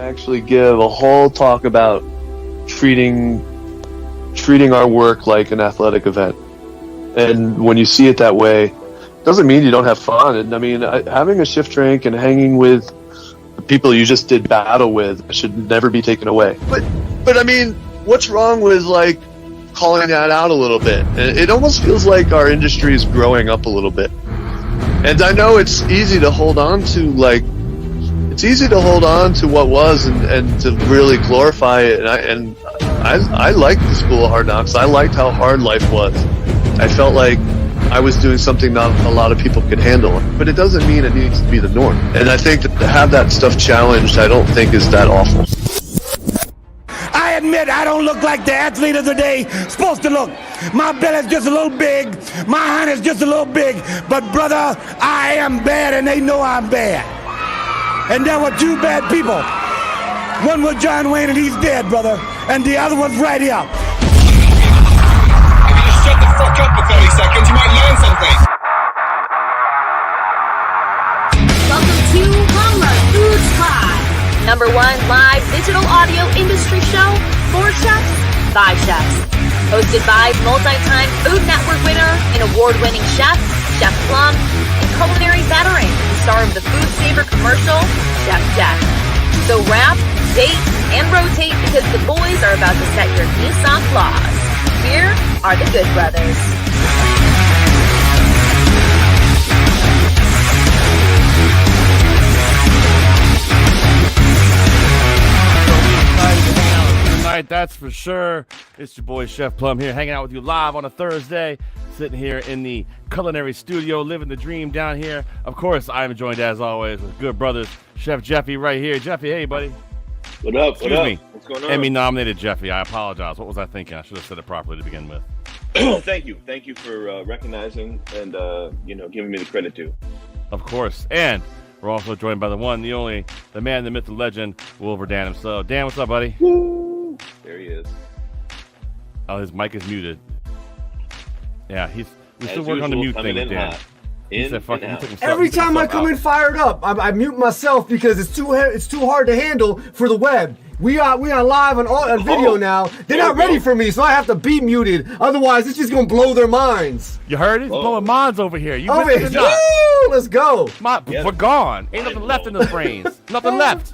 actually give a whole talk about treating our work like an athletic event. And when you see it that way, doesn't mean you don't have fun. And I mean, having a shift drink and hanging with the people you just did battle with should never be taken away. But I mean, what's wrong with like calling that out a little bit? It almost feels like our industry is growing up a little bit. And I know it's easy to hold on to what was and to really glorify it. And I liked the School of Hard Knocks. I liked how hard life was. I felt like I was doing something not a lot of people could handle. But it doesn't mean it needs to be the norm. And I think that to have that stuff challenged, I don't think is that awful. I admit I don't look like the athlete of the day supposed to look. My belly's just a little big. My hand is just a little big. But brother, I am bad and they know I'm bad. And there were two bad people. One was John Wayne and he's dead, brother. And the other one's right here. Shut the fuck up for 30 seconds, you might learn something. Welcome to Plumluvfoods Live, #1 live digital audio industry show for chefs by chefs. Hosted by multi-time Food Network winner and award-winning chef, Chef Plum, and culinary veteran, the star of the Food Saver commercial, Chef Jeff. So wrap, date, and rotate because the boys are about to set your Nissan flaws. Here are the Good Brothers. Tonight, that's for sure. It's your boy Chef Plum here, hanging out with you live on a Thursday, sitting here in the culinary studio, living the dream down here. Of course, I am joined as always with Good Brothers, Chef Jeffy right here. Jeffy, hey buddy. What up? Excuse me. What's going on? Emmy-nominated Jeffy. I apologize. What was I thinking? I should have said it properly to begin with. Thank you for recognizing and giving me the credit too. Of course, and we're also joined by the one, the only, the man, the myth, the legend, Wilbur Dan himself. Dan, what's up, buddy? Woo! There he is. Oh, his mic is muted. Yeah, we're still As working on the usual, mute thing with Dan. hot. He said, "Fuck." Every time I come in fired up, I mute myself because it's too hard to handle for the web. We are live on video now. They're not ready for me, so I have to be muted. Otherwise, it's just gonna blow their minds. You heard it? He's blowing minds over here. You Oh, missed it or not? woo, let's go. We're gone. Ain't nothing left in the brains. Nothing left.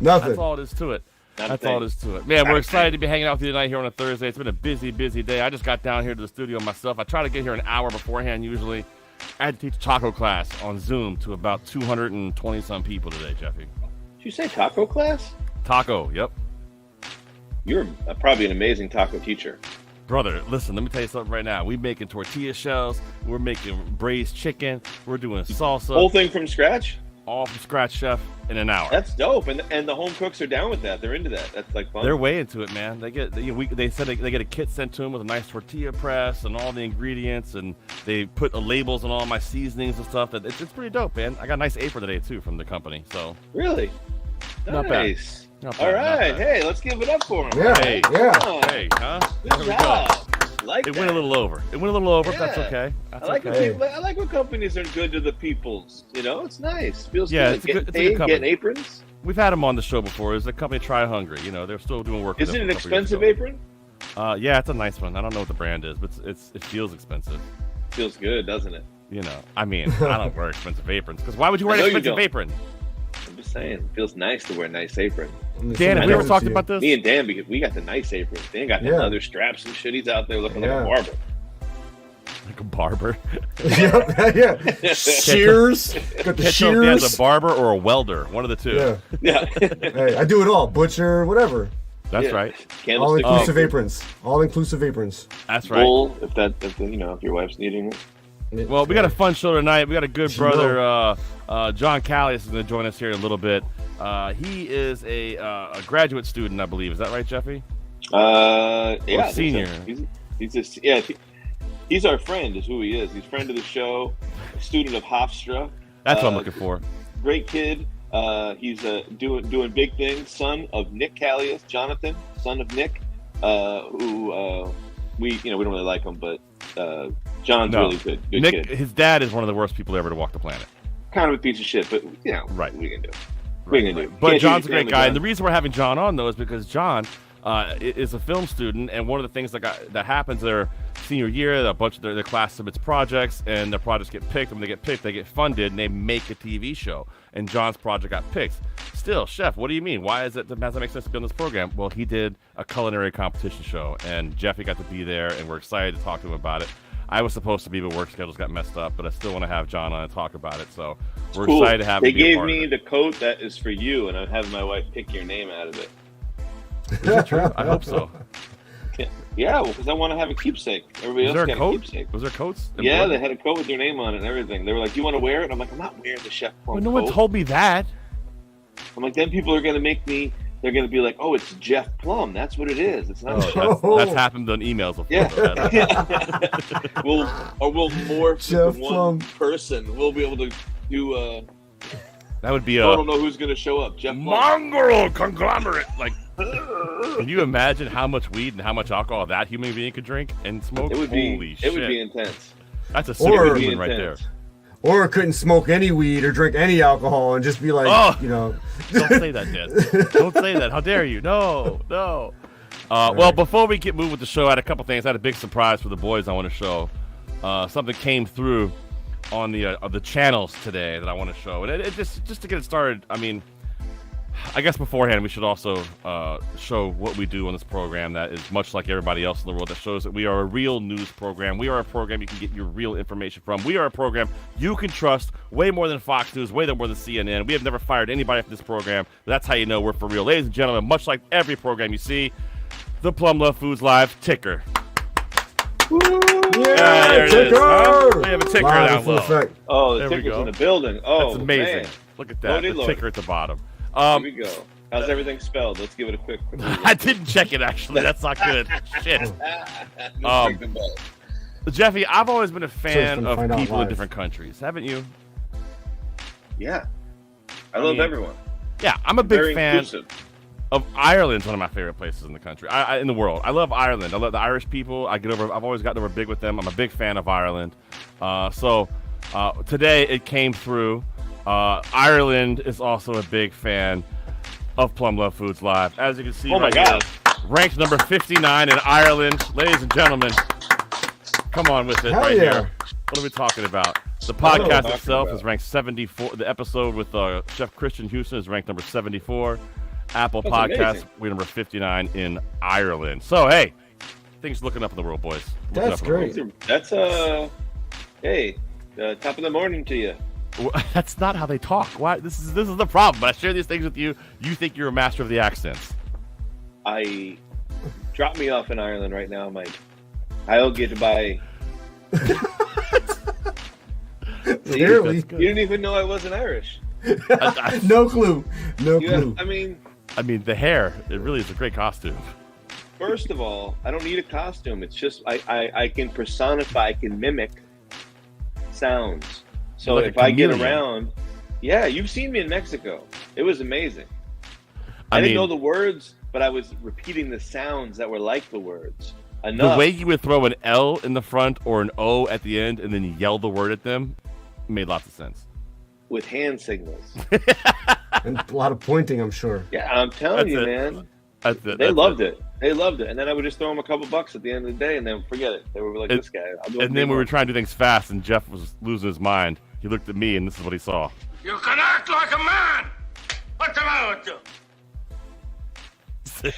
Nothing. That's all it is to it. That's all it is to it. Man, we're excited to be hanging out with you tonight here on a Thursday. It's been a busy, busy day. I just got down here to the studio myself. I try to get here an hour beforehand usually. I had to teach taco class on Zoom to about 220-some people today, Jeffy. Did you say taco class? Taco, yep. You're probably an amazing taco teacher. Brother, listen, let me tell you something right now. We're making tortilla shells. We're making braised chicken. We're doing salsa. Whole thing from scratch? All from scratch, chef, in an hour. That's dope. And the home cooks are down with that. They're into that. That's like fun. They're way into it, man. They said they get a kit sent to them with a nice tortilla press and all the ingredients, and they put labels on all my seasonings and stuff. It's pretty dope, man. I got a nice apron today too from the company. So really not nice. Bad. Not All bad, right, hey, let's give it up for him. Yeah, Hey, yeah. Hey, huh? Good There we job. go. Like It that. went a little over. But that's Yeah. okay. That's I like okay. I like when companies are good to the peoples. You know, it's nice. Feels Yeah, good. it's a Getting good paid, company. getting aprons. We've had them on the show before. It's the company Try Hungry. You know, they're still doing work. Is it an with us a couple years expensive ago. apron? Yeah, it's a nice one. I don't know what the brand is, but it feels expensive. Feels good, doesn't it? You know, I mean, I don't wear expensive aprons because why would you wear I an know you expensive don't. apron? I'm just saying, it feels nice to wear a nice apron. Dan, have we ever talked about this? Me and Dan, we got the nice aprons. Dan got the Yeah. leather straps and shit. He's out there looking Yeah. like a barber. Like a barber. yeah. Shears. Got the Can't tell if Dan's shears. a barber or a welder. One of the two. Yeah. Yeah. Hey, I do it all. Butcher, whatever. That's Yeah. right. All Candlestick inclusive maker. aprons. All inclusive aprons. That's right. Bull, if your wife's needing it. Well, we got a fun show tonight. We got a good You brother, John Calias, is going to join us here in a little bit. He is a graduate student, I believe. Is that right, Jeffy? Yeah. senior. He's our friend, is who he is. He's a friend of the show, a student of Hofstra. That's what I'm looking for. Great kid. He's doing big things. Son of Nick Calias, Jonathan, son of Nick, who we don't really like him, but John's really good. Good Nick, kid. his dad is one of the worst people ever to walk the planet. Kind of a piece of shit, but Right. what are you gonna do? But John's a great guy, and the reason we're having John on though is because John is a film student, and one of the things that happens their senior year, a bunch of their class submits projects, and their projects get picked. And when they get picked, they get funded, and they make a TV show. And John's project got picked. Still, Chef, what do you mean? Why does that make sense to be on this program? Well, he did a culinary competition show, and Jeffy got to be there, and we're excited to talk to him about it. I was supposed to be, but work schedules got messed up, but I still want to have John on and talk about it. So we're excited to have him. They gave me the coat that is for you, and I'm having my wife pick your name out of it. Is that true? I hope so. Yeah, because I want to have a keepsake. Everybody else got a keepsake. Was there coats? Yeah, they had a coat with your name on it and everything. They were like, "Do you want to wear it?" I'm like, "I'm not wearing the Chef Plum no coat." one told me that. I'm like, then people are going to make me. They're going to be like, "Oh, it's Jeff Plum. That's what it is. It's not." That's happened on emails before. Yeah. we'll morph Jeff into one person. We'll be able to do. That would be I don't know who's going to show up. Jeff Plum. Mongrel conglomerate. Like, can you imagine how much weed and how much alcohol that human being could drink and smoke? Holy shit! It would be intense. That's a superhuman right there. Or couldn't smoke any weed or drink any alcohol and just be like, Don't say that, Dad. Don't say that. How dare you? No. Well, before we get moved with the show, I had a couple things. I had a big surprise for the boys I want to show. Something came through on the channels today that I want to show. And it just to get it started, I mean, I guess beforehand we should also show what we do on this program that is much like everybody else in the world, that shows that we are a real news program. We are a program you can get your real information from. We are a program you can trust way more than Fox News, way more than CNN. We have never fired anybody from this program. That's how you know we're for real. Ladies and gentlemen, much like every program you see, the Plumluvfoods Live ticker. Yeah, there it is. Huh? We have a ticker down low. Oh, the ticker's in the building. Oh, that's amazing. Man. Look at that. The ticker at the bottom. Here we go. How's everything spelled? Let's give it a quick I didn't check it, actually. That's not good. Shit. Jeffy, I've always been a fan of people in different countries. Haven't you? Yeah. I love everyone. Yeah, I'm a big fan inclusive. of Ireland. It's one of my favorite places in the country, in the world. I love Ireland. I love the Irish people. I've always gotten over big with them. I'm a big fan of Ireland. So today it came through. Ireland is also a big fan of Plumluvfoods Live. As you can see, here, ranked number 59 in Ireland. Ladies and gentlemen, come on with it here. What are we talking about? The podcast itself is ranked 74. The episode with Chef Christian Houston is ranked number 74. Apple Podcasts, we're number 59 in Ireland. So, hey, things looking up in the world, boys. That's great. That's top of the morning to you. That's not how they talk. Why? This is the problem. But I share these things with you. You think you're a master of the accents. Drop me off in Ireland right now, Mike. I'll get by. Clearly. You didn't even know I wasn't Irish. No clue. No clue. I mean, the hair. It really is a great costume. First of all, I don't need a costume. It's just I can personify. I can mimic sounds. So like if I get around, you've seen me in Mexico. It was amazing. I didn't know the words, but I was repeating the sounds that were like the words. Enough. The way you would throw an L in the front or an O at the end and then you yell the word at them made lots of sense. With hand signals. And a lot of pointing, I'm sure. Yeah, I'm telling you, man. They loved it. They loved it. And then I would just throw them a couple bucks at the end of the day and then forget it. They were like, this guy. And then we were trying to do things fast and Jeff was losing his mind. He looked at me and this is what he saw. You can act like a man. What's the matter with you?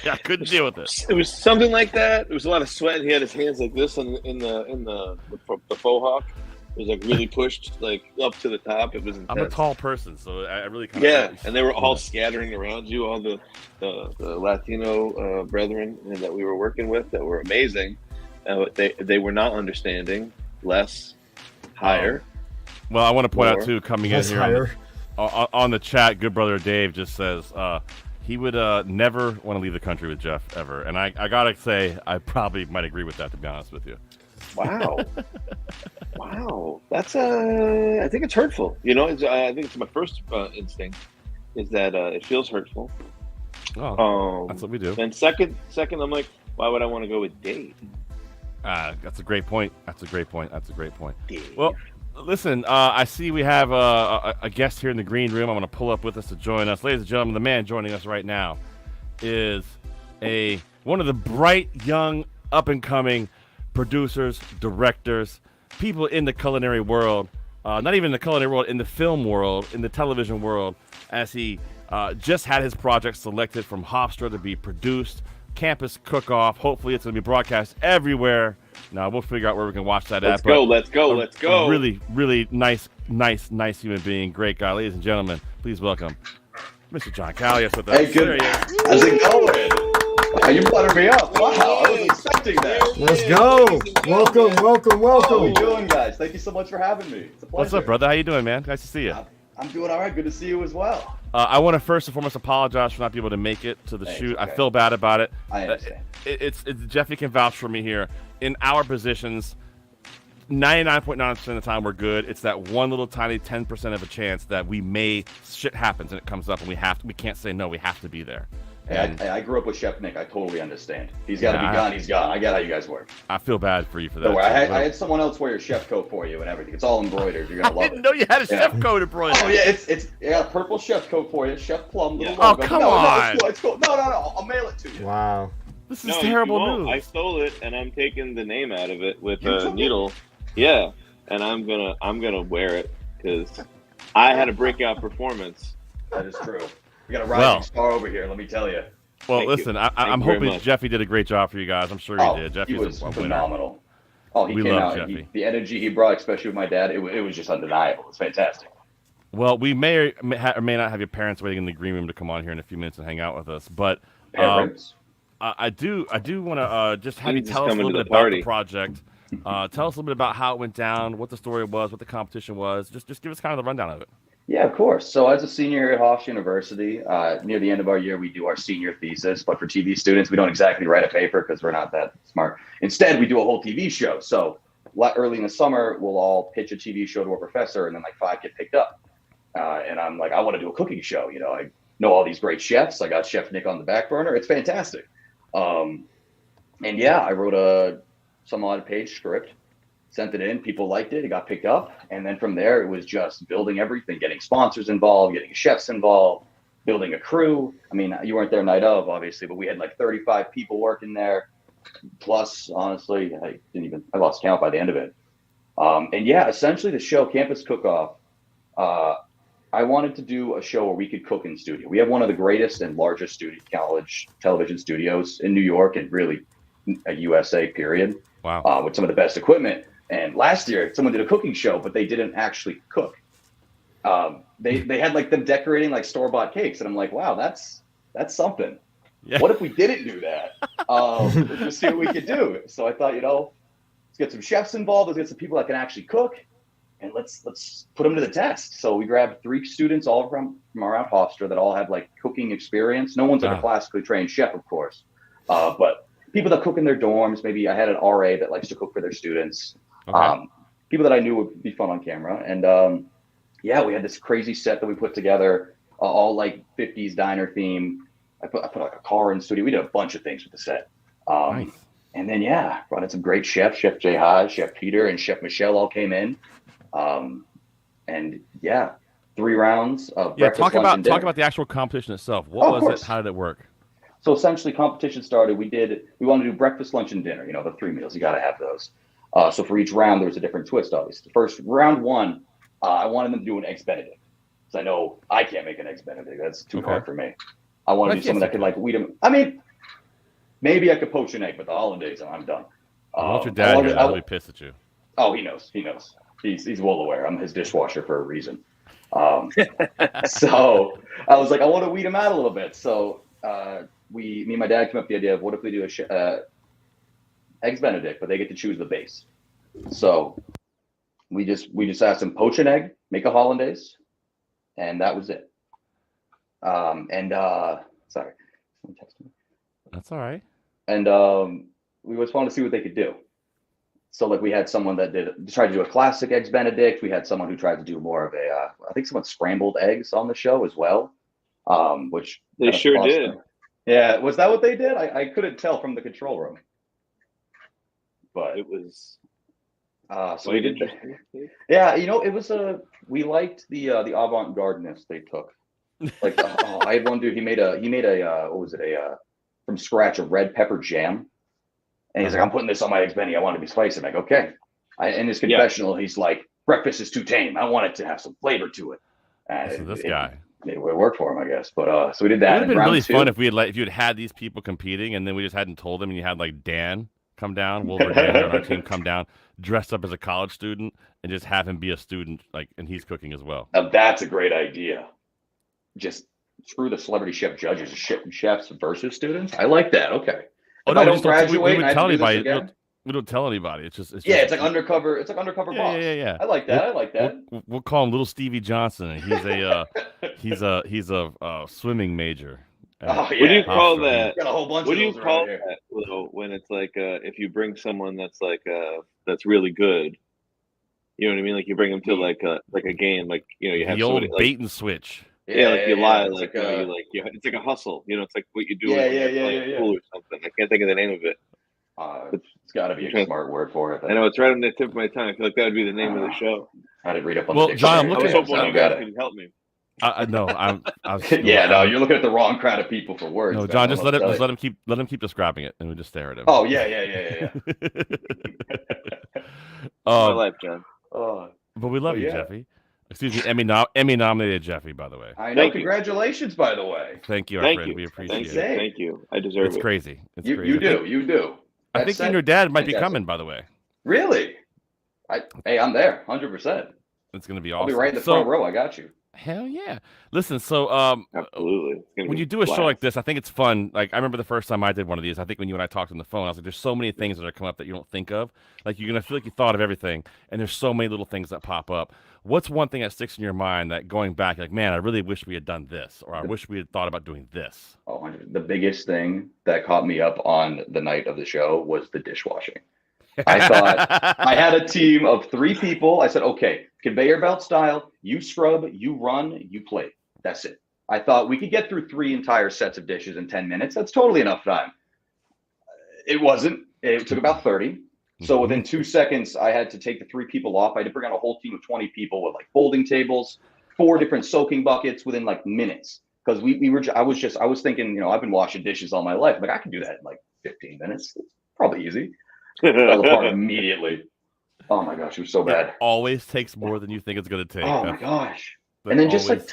I couldn't deal with it. It was something like that. There was a lot of sweat. He had his hands like this in the faux hawk. It was like really pushed like up to the top. It was intense. I'm a tall person, so I really kind of and they were all scattering around you, all the Latino brethren that we were working with that were amazing. They were not understanding. Less, higher. Well, I want to point out too, coming in here on the chat, good brother Dave just says he would never want to leave the country with Jeff ever, and I gotta say I probably might agree with that, to be honest with you. Wow. Wow. That's I think it's hurtful. You know, I think it's my first instinct is that it feels hurtful. Oh, that's what we do. And second, I'm like, why would I want to go with Dave? That's a great point. Dave. Well, listen, I see we have a guest here in the green room. I'm going to pull up with us to join us. Ladies and gentlemen, the man joining us right now is one of the bright, young, up-and-coming producers, directors, people in the culinary world, not even the culinary world, in the film world, in the television world, as he just had his project selected from Hofstra to be produced. Campus Cookoff. Hopefully it's going to be broadcast everywhere. Now, we'll figure out where we can watch that Let's at. Go, let's go, let's go. Really, really nice human being. Great guy. Ladies and gentlemen, please welcome Mr. John Calias with us. Hey, good. How's it going? Wow, you buttered me up. Wow, I wasn't expecting that. Let's go. Welcome. How are you doing, guys? Thank you so much for having me. It's a pleasure. What's up, brother? How you doing, man? Nice to see you. I'm doing all right. Good to see you as well. I want to first and foremost apologize for not being able to make it to the shoot. Okay. I feel bad about it. I understand. It's Jeffy can vouch for me here. In our positions, 99.9% of the time we're good. It's that one little tiny 10% of a chance that shit happens and it comes up and we can't say no. We have to be there. Hey, I grew up with Chef Nick. I totally understand. He's got to be gone. He's gone. I get how you guys work. I feel bad for you for that. Don't worry. I had someone else wear your chef coat for you and everything. It's all embroidered. You're gonna love it. I didn't know you had a chef coat embroidered. Oh yeah, it's a purple chef coat for you. Chef Plum. Yeah. Oh come on. No, it's cool. No. I'll mail it to you. Wow. This is terrible news. I stole it and I'm taking the name out of it with a needle. Yeah, and I'm gonna wear it because I had a breakout performance. That is true. We got a rising star over here. Let me tell you. Well, listen, I'm hoping Jeffy did a great job for you guys. I'm sure he did. Jeffy was a winner. phenomenal. Oh, he came love out. Jeffy. The energy he brought, especially with my dad, it was just undeniable. It was fantastic. Well, we may or may not have your parents waiting in the green room to come on here in a few minutes and hang out with us. But Parents. I do want to just have you tell us a little bit about the project. Tell us a little bit about how it went down, what the story was, what the competition was. Just give us kind of the rundown of it. Yeah, of course. So as a senior here at Hofstra University, near the end of our year, we do our senior thesis. But for TV students, we don't exactly write a paper because we're not that smart. Instead, we do a whole TV show. So early in the summer, we'll all pitch a TV show to a professor, and then like 5 get picked up. And I'm like, I want to do a cooking show. You know, I know all these great chefs. I got Chef Nick on the back burner. It's fantastic. And yeah, I wrote a some odd page script. Sent it in, people liked it, it got picked up, and then from there it was just building everything, getting sponsors involved, getting chefs involved, building a crew. I mean, you weren't there night of, obviously, but we had like 35 people working there. Plus, honestly, I lost count by the end of it. And yeah, essentially the show Campus Cookoff, I wanted to do a show where we could cook in studio. We have one of the greatest and largest college television studios in New York and really a USA period. Wow. With some of the best equipment. And last year, someone did a cooking show, but they didn't actually cook. They had like them decorating like store-bought cakes, and I'm like, wow, that's something. Yeah. What if we didn't do that? Let's just see what we could do. So I thought, let's get some chefs involved. Let's get some people that can actually cook, and let's put them to the test. So we grabbed 3 students all from around Hofstra that all had like cooking experience. No one's like a classically trained chef, of course, but people that cook in their dorms. Maybe I had an RA that likes to cook for their students. Okay. People that I knew would be fun on camera. And yeah, we had this crazy set that we put together, all like 50s diner theme. I put like a car in the studio. We did a bunch of things with the set. Nice. And then, yeah, brought in some great chefs. Chef Jay Hodge, Chef Peter, and Chef Michelle all came in. And yeah, 3 rounds of breakfast, lunch, and dinner. Talk about the actual competition itself. What was it? How did it work? So essentially, competition started. We wanted to do breakfast, lunch, and dinner. The 3 meals. You got to have those. So for each round, there was a different twist. Obviously, the first round 1, I wanted them to do an eggs Benedict because I know I can't make an eggs Benedict. That's too hard for me. I want to do something that could like weed them. I mean, maybe I could poach an egg, but the hollandaise, I'm done. What's your dad here? I'll be pissed at you. Oh, he knows. He's well aware. I'm his dishwasher for a reason. So I was like, I want to weed him out a little bit. So me and my dad came up with the idea of what if we do eggs Benedict, but they get to choose the base. So we just asked them poach an egg, make a hollandaise, and that was it. Sorry, someone texted me. That's all right. And we just wanted to see what they could do. So like we had someone that tried to do a classic eggs Benedict. We had someone who tried to do more of I think someone scrambled eggs on the show as well. Which they sure did. Yeah, was that what they did? I couldn't tell from the control room. But it was So we did. Yeah, it was we liked the avant-gardeness they took. Like, I had one dude. He made a what was it, from scratch, a red pepper jam, and he's like, I'm putting this on my eggs Benny. I want it to be spicy. I'm like, okay. In his confessional, he's like, breakfast is too tame. I want it to have some flavor to it. So this guy. It worked for him, I guess. But so we did that. It would have been really fun if you had these people competing, and then we just hadn't told them, and you had like Dan come down, Wolver Dan on our team come down, dressed up as a college student, and just have him be a student, like, and he's cooking as well. Now that's a great idea. Just screw the celebrity chef judges, chefs versus students. I like that. Okay. Oh, no, I don't graduate. We don't tell anybody. We don't tell anybody. It's like undercover. It's like undercover boss. Yeah. I like that. We'll call him Little Stevie Johnson. And he's a swimming major. What do you call that? Got a whole bunch what of do you those call here. that when it's like if you bring someone that's like that's really good? You know what I mean? Like you bring them to like a game, like you have the old somebody, bait and switch. Yeah, like you lie, it's like it's like a hustle. It's like what you do. Yeah. Pool or something. I can't think of the name of it. It's got to be a smart word for it. I know it's right on the tip of my tongue. I feel like that would be the name of the show. I didn't read up on. Well, the John, I'm I was hoping you guys could help me. No, I you're looking at the wrong crowd of people for words. No, John, just let him keep describing it, and we just stare at him. Oh yeah. My life, John. But we love you, Jeffy. Excuse me, Emmy nominated Jeffy, by the way. I know. Congratulations, by the way. Thank you, our friend. We appreciate it. Thank you. I deserve it. It's crazy. You do. I think you and your dad might be coming, by the way. Really? I'm there, 100%. It's going to be awesome. I'll be right in the front row. I got you. Hell yeah. Listen, so absolutely. When you do a show like this, I think it's fun. Like, I remember the first time I did one of these, I think when you and I talked on the phone, I was like, there's so many things that are coming up that you don't think of. Like, you're going to feel like you thought of everything, and there's so many little things that pop up. What's one thing that sticks in your mind that going back, like, man, I really wish we had done this, or I wish we had thought about doing this? The biggest thing that caught me up on the night of the show was the dishwashing. I thought I had a team of 3 people. I said, okay, conveyor belt style, you scrub, you run, you plate. That's it. I thought we could get through 3 entire sets of dishes in 10 minutes. That's totally enough time. It wasn't. It took about 30. So within 2 seconds, I had to take the 3 people off. I had to bring on a whole team of 20 people with like folding tables, 4 different soaking buckets within like minutes. Because I was thinking, I've been washing dishes all my life. Like I could do that in like 15 minutes. It's probably easy. Fell apart immediately. Oh my gosh, it was so bad. It always takes more than you think it's going to take. Oh my gosh. And then just like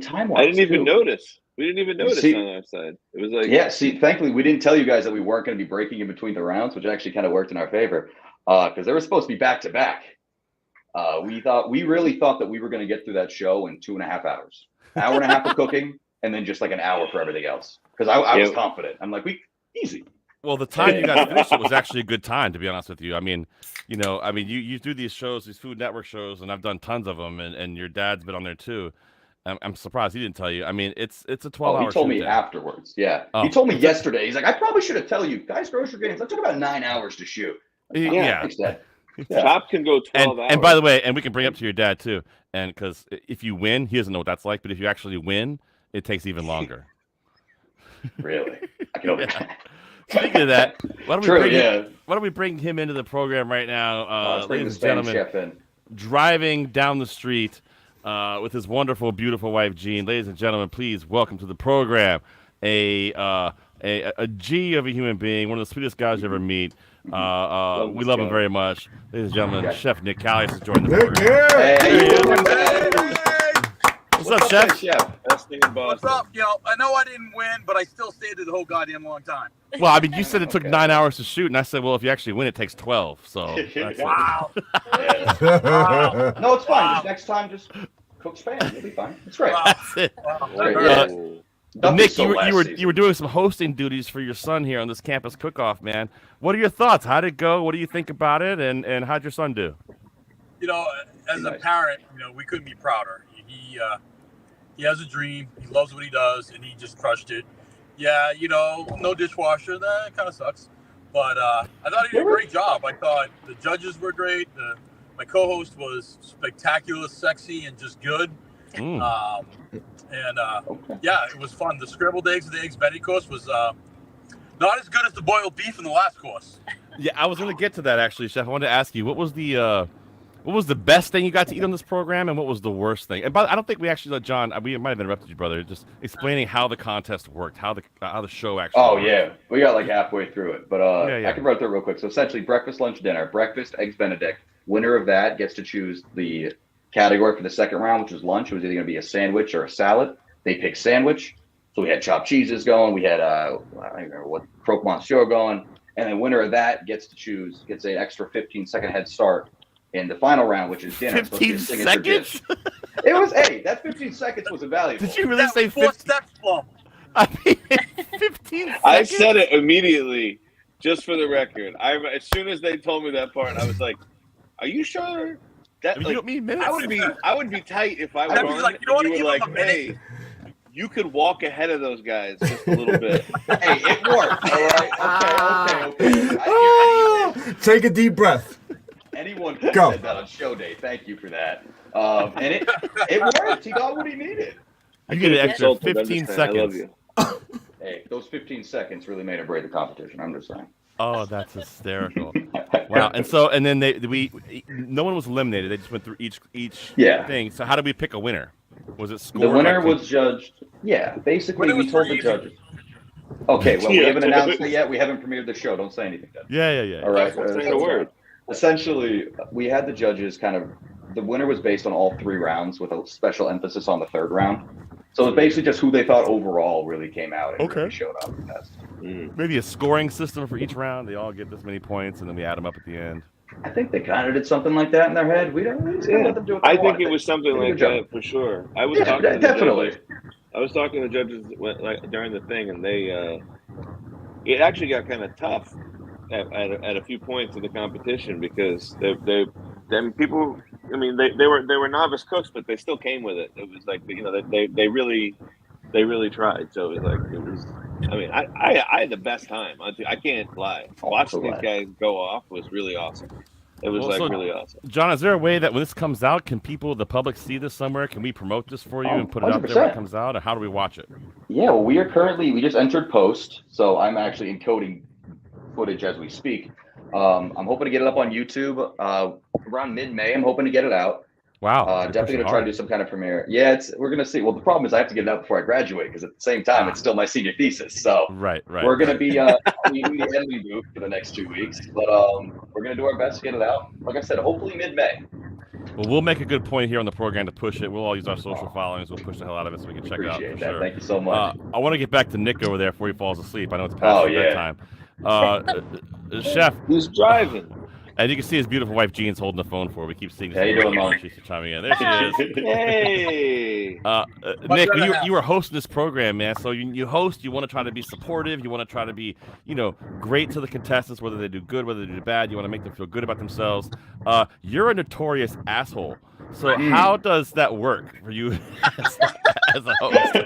time-wise. I didn't even notice. We didn't even notice on our side. It was like thankfully we didn't tell you guys that we weren't going to be breaking in between the rounds, which actually kind of worked in our favor. Because they were supposed to be back-to-back. We really thought that we were going to get through that show in 2.5 hours. Hour and a half of cooking, and then just like an hour for everything else. Because I was confident. I'm like, easy. Well, the time you guys finished it was actually a good time, to be honest with you. I mean, you do these shows, these Food Network shows, and I've done tons of them, and your dad's been on there too. I'm surprised he didn't tell you. I mean, it's a 12-hour. He told me afterwards. Yeah, he told me yesterday. He's like, I probably should have told you guys. Grocery games. That took about 9 hours to shoot. Yeah. Chop can go 12 hours. And by the way, and we can bring up to your dad too, and because if you win, he doesn't know what that's like. But if you actually win, it takes even longer. Really? I can only. Speaking of that, why don't we bring him into the program right now, ladies and gentlemen? Driving down the street with his wonderful, beautiful wife, Jean. Ladies and gentlemen, please welcome to the program a G of a human being, one of the sweetest guys you ever meet. We love him very much. Ladies and gentlemen, Chef Nick Calias has joined the program. What's up, Chef? What's up, yo? I know I didn't win, but I still stayed there the whole goddamn long time. Well, I mean, you said it took 9 hours to shoot, and I said, well, if you actually win, it takes 12. So, wow. No, it's fine. Just next time, just cook spam. You'll be fine. It's great. That's it. Nick, you were doing some hosting duties for your son here on this Campus Cookoff, man. What are your thoughts? How'd it go? What do you think about it? And how'd your son do? As a parent, we couldn't be prouder. He has a dream. He loves what he does, and he just crushed it. Yeah, no dishwasher. That kind of sucks. But I thought he did a great job. I thought the judges were great. My co-host was spectacular, sexy, and just good. Yeah, it was fun. The scrambled eggs and the eggs Benny course was not as good as the boiled beef in the last course. Yeah, I was going to get to that actually, Chef. I wanted to ask you what was the best thing you got to eat on this program, and what was the worst thing? And I don't think we actually let John. We might have interrupted you, brother. Just explaining how the contest worked, how the show actually. Oh worked. yeah, we got like halfway through it, but Yeah. I can run through it real quick. So essentially, breakfast, lunch, dinner. Breakfast, eggs Benedict. Winner of that gets to choose the category for the second round, which was lunch. It was either going to be a sandwich or a salad. They picked sandwich. So we had chopped cheeses going. We had I don't remember what croque monsieur going, and then winner of that gets an extra 15-second head start in the final round, which is dinner. 15 seconds? It was that 15 seconds was invaluable. Did you really say 4 15? steps, Plum. I mean, 15 seconds? I said it immediately, just for the record. As soon as they told me that part, I was like, "Are you sure?" That You don't mean minutes? I would be tight if I I'd were be on like, it you don't and wanna you were give like, him a minute? "Hey, you could walk ahead of those guys just a little bit." Hey, it worked. All right. Okay. Take a deep breath. Anyone could Go. have said that on show day. Thank you for that. And it worked. He got what he needed. You get an extra Consulted, 15 understand. I love seconds. you. Hey, those 15 seconds really made or break the competition. I'm just saying. Oh, that's hysterical! Wow. And then no one was eliminated. They just went through each Yeah. thing. So how did we pick a winner? Was it scored? The winner like- was judged. Yeah, basically Winner we was told the pretty judges. Okay, well, we Yeah. haven't announced it yet. We haven't premiered the show. Don't say anything, then. Yeah. All right. Say the word. Essentially, we had the judges the winner was based on all 3 rounds with a special emphasis on the 3rd round. So it's basically just who they thought overall really came out and really showed up the best. Maybe a scoring system for each round. They all get this many points, and then we add them up at the end. I think they kind of did something like that in their head. We just let them do what they I want. think it was something like that for sure. I was Yeah, talking to the definitely. judges. I was talking to the judges during the thing, and they it actually got kind of tough at a few points of the competition because people. I mean, they were novice cooks, but they still came with it. It was like they really tried. So it was. I mean, I had the best time. I can't lie. Watching these guys go off was really awesome. It was really awesome. John, is there a way that when this comes out, can the public see this somewhere? Can we promote this for you and put it out there when it comes out? Or how do we watch it? Yeah, well, we just entered post, so I'm actually encoding footage as we speak. I'm hoping to get it up on YouTube around mid-May. I'm hoping to get it out. Wow. Definitely gonna try to do some kind of premiere. Yeah, we're gonna see. Well, the problem is I have to get it out before I graduate because at the same time it's still my senior thesis. So right. We're gonna be leading the Emily booth for the next 2 weeks, but we're gonna do our best to get it out. Like I said, hopefully mid-May. Well, we'll make a good point here on the program to push it. We'll all use our social followings. We'll push the hell out of it so we can check it out for Appreciate that. sure. Thank you so much. I want to get back to Nick over there before he falls asleep. I know it's past bedtime. Chef, He's driving. and you can see his beautiful wife Jean's holding the phone for her. We keep seeing. How you doing, Mom? She's chiming in. There she is. Hey. Nick, you were hosting this program, man. So you host. You want to try to be supportive. You want to try to be, great to the contestants, whether they do good, whether they do bad. You want to make them feel good about themselves. You're a notorious asshole. So how does that work for you as a host?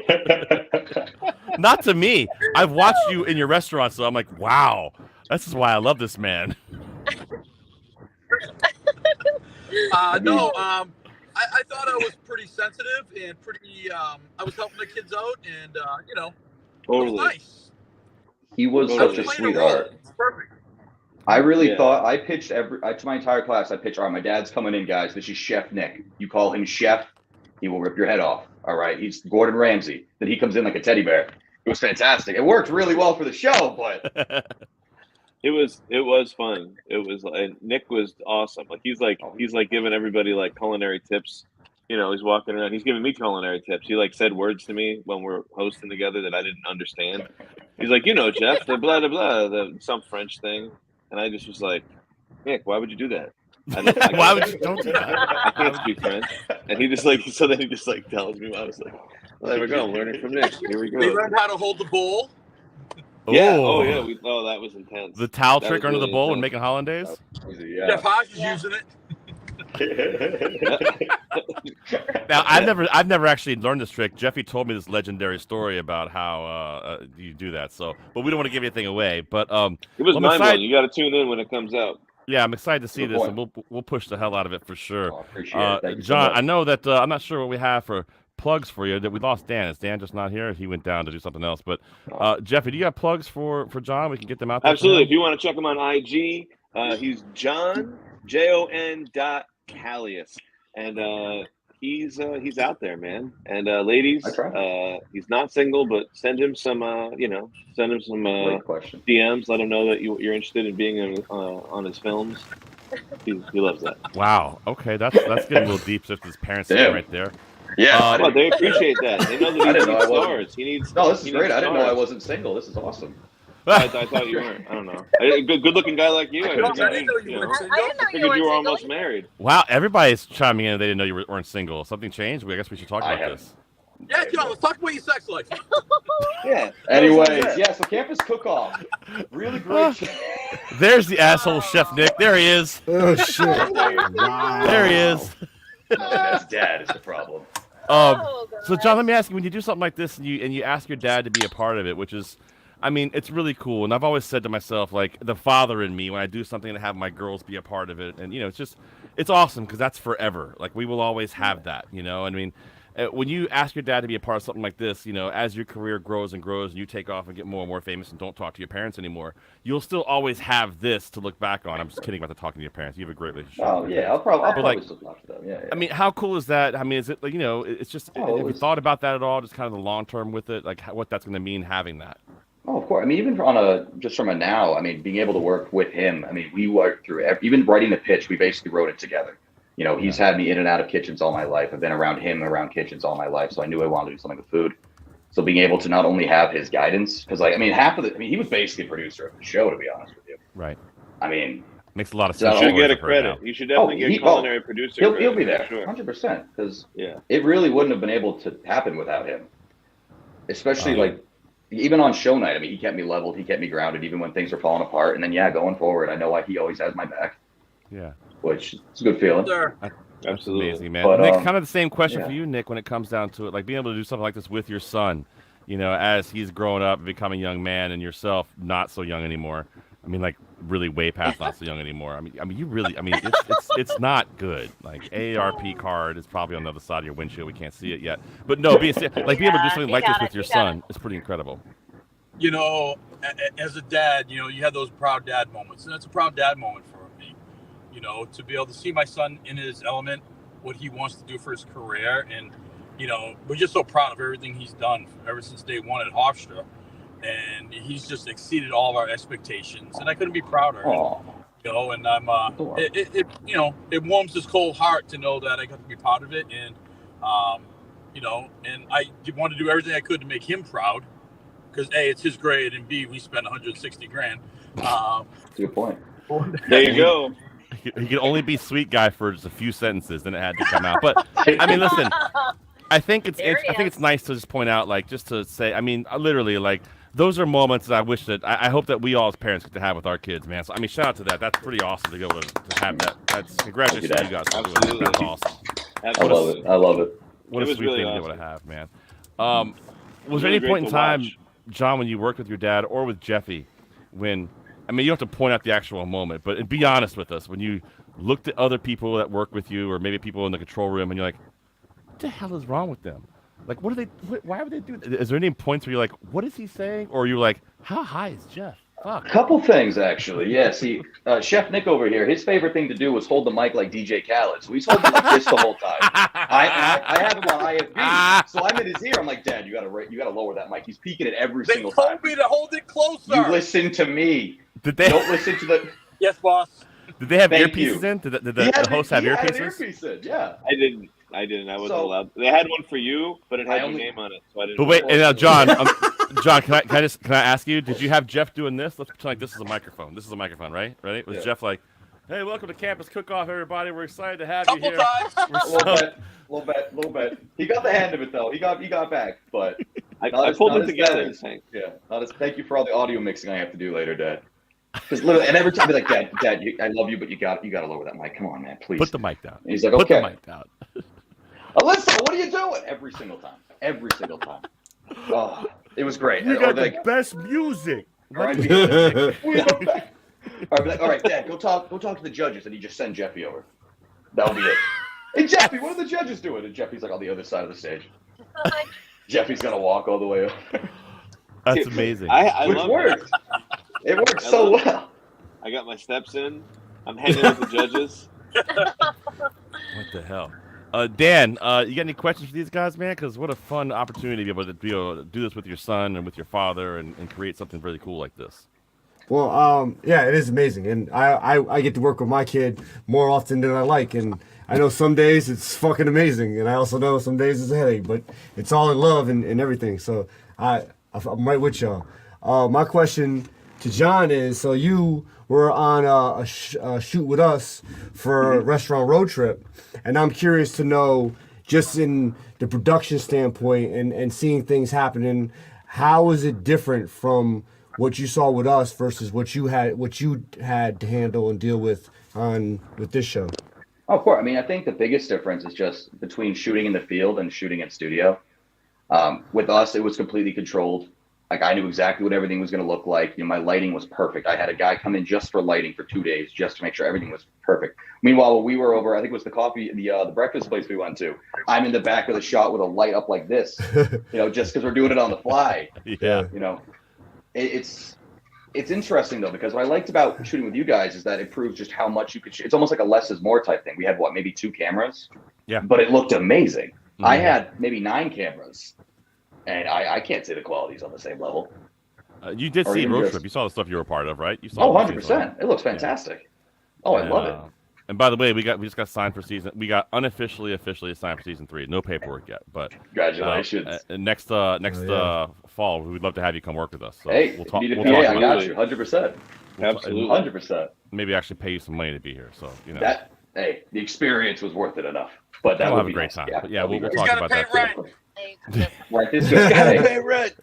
Not to me. I've watched you in your restaurant, so I'm like, wow. This is why I love this man. I thought I was pretty sensitive and pretty. I was helping the kids out, and it was nice. He was I such was a playing a role. sweetheart. It's perfect. I really thought I pitched to my entire class. I pitched, all right, my dad's coming in, guys. This is Chef Nick. You call him Chef, he will rip your head off. All right, he's Gordon Ramsay. Then he comes in like a teddy bear. It was fantastic. It worked really well for the show, but it was fun. It was Nick was awesome. He's giving everybody culinary tips. He's walking around. He's giving me culinary tips. He said words to me when we're hosting together that I didn't understand. He's like, Jeff, the blah blah blah, some French thing. And I just was like, Nick, why would you do that? Why would you don't do that? I can't speak French. And he just so then he just tells me. I was like, well, there we go. I'm learning from Nick. Here we go. We learned how to hold the bowl. Yeah. Oh, Oh yeah. That was intense. The towel That trick was under the really bowl and intense. making hollandaise. Jeff Hodge is using it. Now I've never actually learned this trick. Jeffy told me this legendary story about how you do that. So, but we don't want to give anything away. But It was I'm mind blowing. excited- You got to tune in when it comes out. Yeah, I'm excited to see Good this, point. and we'll push the hell out of it for sure. Oh, I appreciate it. Thank you so John, much. I know that I'm not sure what we have for plugs for you. That we lost Dan. Is Dan just not here? He went down to do something else. But Jeffy, do you have plugs for John? We can get them out there. Absolutely. If you want to check him on IG, he's John Calias, and he's out there, man. And ladies, he's not single, but send him some DMs. Let him know that you're interested in being on his films. He loves that. Wow. Okay, that's getting a little deep. Just his parents sitting right there. Yeah, they appreciate that. They know that he needs stars. This is great. I didn't know I wasn't single. This is awesome. I thought you weren't. I don't know. A good-looking guy like you. I didn't know you weren't single. I figured you were almost married. Wow, everybody's chiming in. They didn't know you weren't single. Something changed. I guess we should talk about this. Yeah, John, let's talk about your sex life. Yeah. Anyways, so Campus Cookoff. Really great. There's the asshole Chef Nick. There he is. Oh shit! Wow. There he is. That's dad is the problem. So John, let me ask you: when you do something like this and you ask your dad to be a part of it, which is, I mean, it's really cool. And I've always said to myself, like, the father in me, when I do something to have my girls be a part of it, and it's awesome because that's forever. Like, we will always have that. I mean. When you ask your dad to be a part of something like this, as your career grows and grows and you take off and get more and more famous and don't talk to your parents anymore, you'll still always have this to look back on. I'm just kidding about the talking to your parents. You have a great relationship. Oh, yeah. I'll probably still talk to them. Yeah. I mean, how cool is that? I mean, is it like, it's just, have you thought about that at all? Just kind of the long term with it? Like what that's going to mean having that? Oh, of course. I mean, even just from a now, I mean, being able to work with him, I mean, we worked through, even writing the pitch, we basically wrote it together. He's had me in and out of kitchens all my life. I've been around kitchens all my life, so I knew I wanted to do something with food. So being able to not only have his guidance, because he was basically a producer of the show, to be honest with you. Right. I mean, makes a lot of sense. You should get a credit. You should definitely get culinary producer. He'll be there, 100%. Because it really wouldn't have been able to happen without him. Especially even on show night. I mean, he kept me leveled, he kept me grounded, even when things were falling apart. And then going forward, I know he always has my back. Yeah. Which is a good feeling. That's amazing, man. But, Nick, kind of the same question for you, Nick, when it comes down to it. Like being able to do something like this with your son, as he's growing up and becoming a young man, and yourself not so young anymore. I mean, like really way past not so young anymore. I mean, you really. I mean, it's not good. Like AARP card is probably on the other side of your windshield. We can't see it yet. But no, being able to do something like this with your son is pretty incredible. As a dad, you have those proud dad moments, and that's a proud dad moment for me. To be able to see my son in his element, what he wants to do for his career, and we're just so proud of everything he's done ever since day one at Hofstra, and he's just exceeded all of our expectations, and I couldn't be prouder. And I'm it warms his cold heart to know that I got to be part of it, and and I want to do everything I could to make him proud, because A, it's his grade, and B, we spent $160,000. That's a good point. There you go. He could only be sweet guy for just a few sentences, then it had to come out. But I mean, listen, I think it's nice to just point out, like, just to say, I mean, literally, like, those are moments that I wish that I hope that we all as parents get to have with our kids, man. So I mean, shout out to that. That's pretty awesome to go to have that. That's congratulations to you guys. Absolutely. That's awesome. I love it. What a sweet thing to be able to have, man. Was there any point in time, John, when you worked with your dad or with Jeffy, when, I mean, you don't have to point out the actual moment, but be honest with us, when you looked at other people that work with you, or maybe people in the control room, and you're like, what the hell is wrong with them? Like, why would they do that? Is there any points where you're like, what is he saying? Or you're like, how high is Jeff? Fuck. A couple things, actually. Yeah, see, Chef Nick over here, his favorite thing to do was hold the mic like DJ Khaled. So he's holding like this the whole time. I have him on IFB, so I'm in his ear. I'm like, Dad, you gotta lower that mic. He's peeking it every single time. They told me to hold it closer. You listen to me. Don't listen to the... Yes, boss. Did they have earpieces in? Did the host have earpieces? He had an earpiece in, yeah. I didn't. I wasn't allowed. They had one for you, but it had your name on it, so I didn't. But wait, and John, John, can I ask you? Did you have Jeff doing this? Let's pretend like this is a microphone. This is a microphone, right? Ready? Was Jeff like, "Hey, welcome to Campus Cookoff, everybody. We're excited to have you here." Times. Little bit. He got the hand of it though. He got back, but I pulled it together. Thank you for all the audio mixing I have to do later, Dad. Because literally, and every time I'd be like, Dad, I love you, but you got to lower that mic. Come on, man, please. Put the mic down. And he's like, okay. Put the mic down. Alyssa, what are you doing? Every single time. Oh, it was great. You got the best music. All right, all right, Dad, go talk to the judges, and you just send Jeffy over. That'll be it. Hey, Jeffy, what are the judges doing? And Jeffy's like on the other side of the stage. Jeffy's gonna walk all the way over. That's amazing. I Which love worked. It worked so well. I got my steps in. I'm hanging with the judges. What the hell? Dan, you got any questions for these guys, man? Because what a fun opportunity to be able to do this with your son and with your father and create something really cool like this. Well, yeah, it is amazing, and I get to work with my kid more often than I like, and I know some days it's fucking amazing, and I also know some days it's a headache, but it's all in love and everything. So I'm right with y'all. My question to John is: so you were on a shoot with us for a restaurant road trip, and I'm curious to know, just in the production standpoint and seeing things happening, how is it different from what you saw with us versus what you had to handle and deal with with this show? Oh, of course. I mean, I think the biggest difference is just between shooting in the field and shooting in studio. With us, it was completely controlled. Like, I knew exactly what everything was going to look like. My lighting was perfect. I had a guy come in just for lighting for 2 days, just to make sure everything was perfect. Meanwhile, when we were over, I think it was the breakfast place we went to, I'm in the back of the shot with a light up like this, just because we're doing it on the fly. Yeah. It's interesting though, because what I liked about shooting with you guys is that it proves just how much you could shoot. It's almost like a less is more type thing. We had maybe 2 cameras, but it looked amazing. Mm-hmm. I had maybe 9 cameras, and I can't say the quality's on the same level. You did see Road Trip. You saw the stuff you were a part of, right? You saw 100%. It looks fantastic. Yeah. I love it. And by the way, we just got signed for season. We got officially signed for season 3. No paperwork yet, but congratulations. Next fall, we'd love to have you come work with us. So hey, we'll talk. I got you, 100%. Absolutely, 100%. Maybe actually pay you some money to be here. So that. Hey, the experience was worth it enough. But that we'll would have be a great nice. time. Yeah, but we'll talk about that. Right, this guy. Pay rent.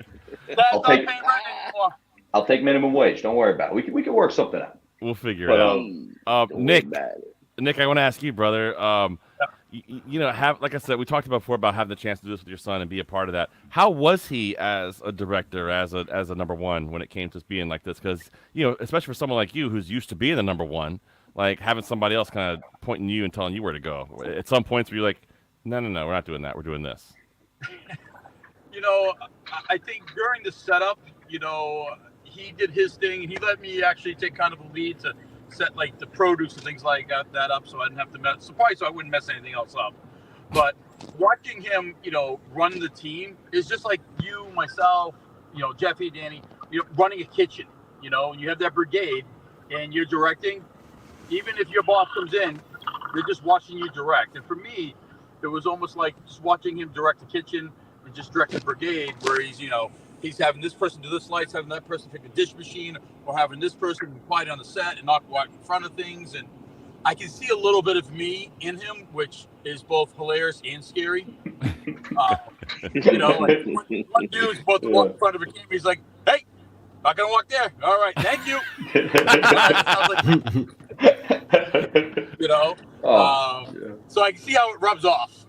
I'll take minimum wage. Don't worry about it. We can work something out. We'll figure it out. Nick, I want to ask you, brother. Like I said, we talked about before about having the chance to do this with your son and be a part of that. How was he as a director, as a number one when it came to being like this? Because especially for someone like you who's used to being the number one, like having somebody else kind of pointing you and telling you where to go. At some points, where you're like, no, we're not doing that. We're doing this. I think during the setup, he did his thing, and he let me actually take kind of a lead to set like the produce and things like that up, so I didn't have to mess. So I wouldn't mess anything else up. But watching him, run the team is just like you, myself, Jeffy, Danny, running a kitchen. You have that brigade, and you're directing. Even if your boss comes in, they're just watching you direct. And for me, it was almost like just watching him direct the kitchen and just direct the brigade, where he's having this person do this lights, having that person pick a dish machine, or having this person be quiet on the set and not go out in front of things. And I can see a little bit of me in him, which is both hilarious and scary. Like one dude's supposed to walk in front of a camera. He's like, "Hey, not gonna walk there. All right, thank you." So I can see how it rubs off.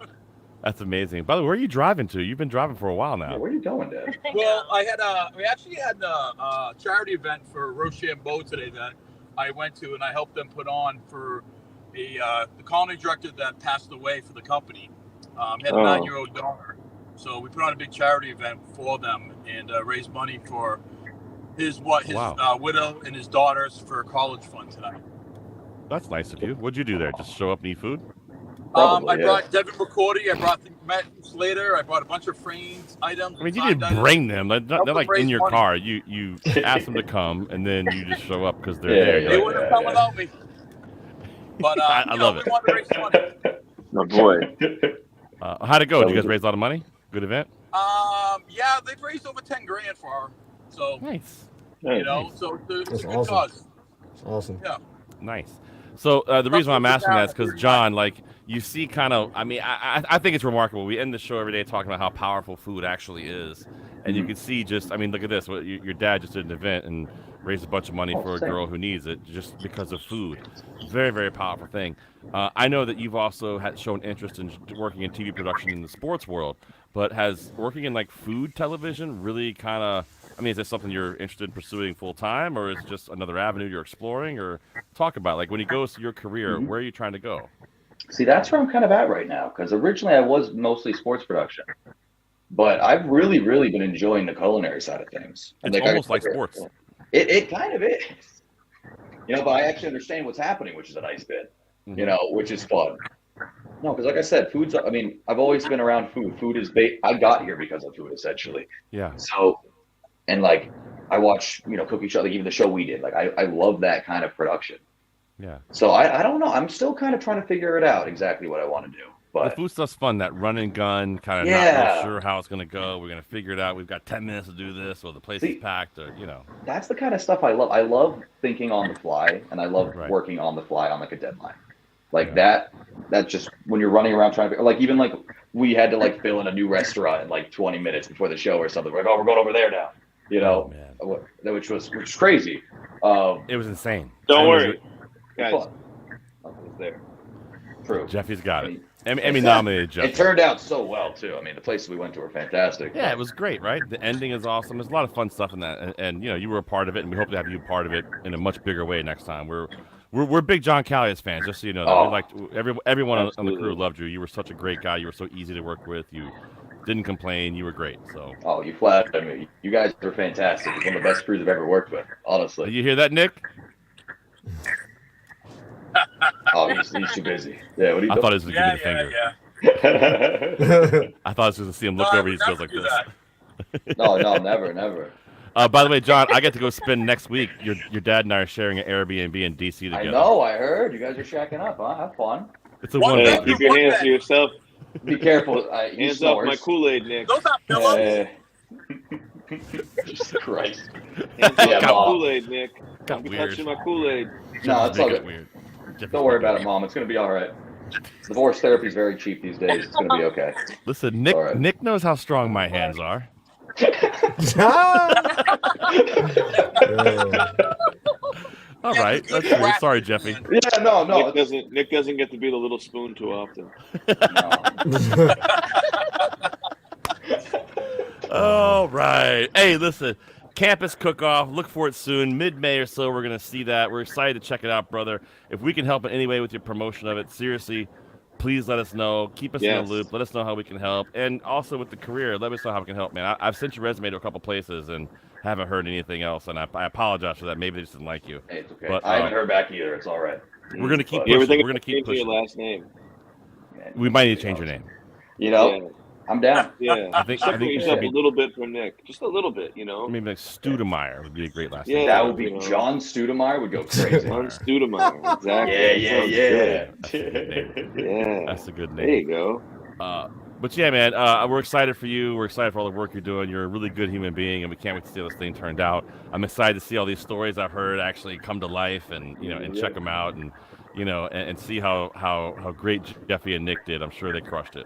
That's amazing. By the way, where are you driving to? You've been driving for a while now. Yeah, where are you going, Dad? Well, we actually had a charity event for Rochambeau today that I went to, and I helped them put on for the culinary director that passed away for the company. He had a 9-year-old daughter. So we put on a big charity event for them and raised money for his widow and his daughters for a college fund tonight. That's nice of you. What'd you do there? Just show up and eat food? I brought Devin McCourty. I brought Matt Slater. I brought a bunch of frames items. I mean, you didn't bring them. They're like in your car. You asked them to come, and then you just show up because they're there. They wouldn't have come without me. But I love it. We wanted to raise money. Oh boy. How'd it go? Did you guys raise a lot of money? Good event. Yeah, they've raised over $10,000 for her. So nice. So it's a good awesome. cause. That's awesome. Yeah. Nice. So the reason why I'm asking that is because John, like, you see kind of, I mean, I think it's remarkable. We end the show every day talking about how powerful food actually is. And you can see just, I mean, look at this. Your dad just did an event and raised a bunch of money for a girl who needs it just because of food. Very, very powerful thing. I know that you've also shown interest in working in TV production in the sports world, but has working in like food television really kind of, I mean, is this something you're interested in pursuing full time, or is it just another avenue you're exploring? Or talk about, like, when you go to your career, where are you trying to go? See, that's where I'm kind of at right now, because originally I was mostly sports production. But I've really, really been enjoying the culinary side of things. It's almost like sports. It kind of is. But I actually understand what's happening, which is a nice bit, which is fun. No, because like I said, I've always been around food. Food is I got here because of food, essentially. Yeah. So, and like, I watch, cooking show, like even the show we did, like I love that kind of production. Yeah. So I don't know. I'm still kind of trying to figure it out exactly what I want to do. But the food stuff's fun, that run and gun, kind of not real sure how it's going to go. We're going to figure it out. We've got 10 minutes to do this, or the place is packed, or, That's the kind of stuff I love. I love thinking on the fly, and I love working on the fly on like a deadline. Like that's just when you're running around trying to, like even like we had to like fill in a new restaurant in like 20 minutes before the show or something. We're like, oh, we're going over there now, which was crazy. It was insane. Don't worry, guys. I was there. True. Jeffy's got it. Emmy nominated Jeff. It turned out so well too. I mean, the places we went to were fantastic. Yeah, it was great, right? The ending is awesome. There's a lot of fun stuff in that, and you were a part of it, and we hope to have you part of it in a much bigger way next time. We're big John Calias fans, just so you know. That. We liked everyone on the crew loved you. You were such a great guy. You were so easy to work with. You didn't complain. You were great. So. Oh, you flattered me. You guys are fantastic. You're one of the best crews I've ever worked with. Honestly. You hear that, Nick? Oh, he's too busy. Yeah, what are you doing? I thought he was going to give me the finger. Yeah. I thought I was going to see him look over. He goes like this. No, never. By the way, John, I get to go spend next week. Your dad and I are sharing an Airbnb in DC together. I know. I heard you guys are shacking up. Huh? Have fun. It's a one. Keep your hands to yourself. Be careful. Hands off my Kool-Aid, Nick. Those are pillows. Jesus Christ. Hands off my Kool-Aid, Nick. Got Don't be weird. touching my Kool-Aid. No, it's all good. Weird. Don't worry about it, Mom. It's going to be all right. Divorce therapy is very cheap these days. It's going to be okay. Listen, Nick knows how strong my hands are. All right, that's true. Sorry, Jeffy. Yeah, no. Nick doesn't get to be the little spoon too often. All right. Hey, listen. Campus Cookoff. Look for it soon. Mid-May or so, we're going to see that. We're excited to check it out, brother. If we can help in any way with your promotion of it, seriously, please let us know. Keep us in the loop. Let us know how we can help. And also with the career, let us know how we can help, man. I've sent your resume to a couple places and haven't heard anything else, and I apologize for that. Maybe they just didn't like you. Hey, it's okay. But, I haven't heard back either. It's all right. We're going to keep You ever pushing. think We're going to keep pushing. your last name? We might need to change your name. I'm down. Yeah. I think yourself a little bit from Nick. Just a little bit, Maybe like Studemeyer would be a great last name. That would be John Studemeyer would go crazy. John Studemeyer, exactly. Yeah. That's a good name. There you go. But yeah, man, we're excited for you. We're excited for all the work you're doing. You're a really good human being, and we can't wait to see how this thing turned out. I'm excited to see all these stories I've heard actually come to life, and and check them out, and and see how great Jeffy and Nick did. I'm sure they crushed it.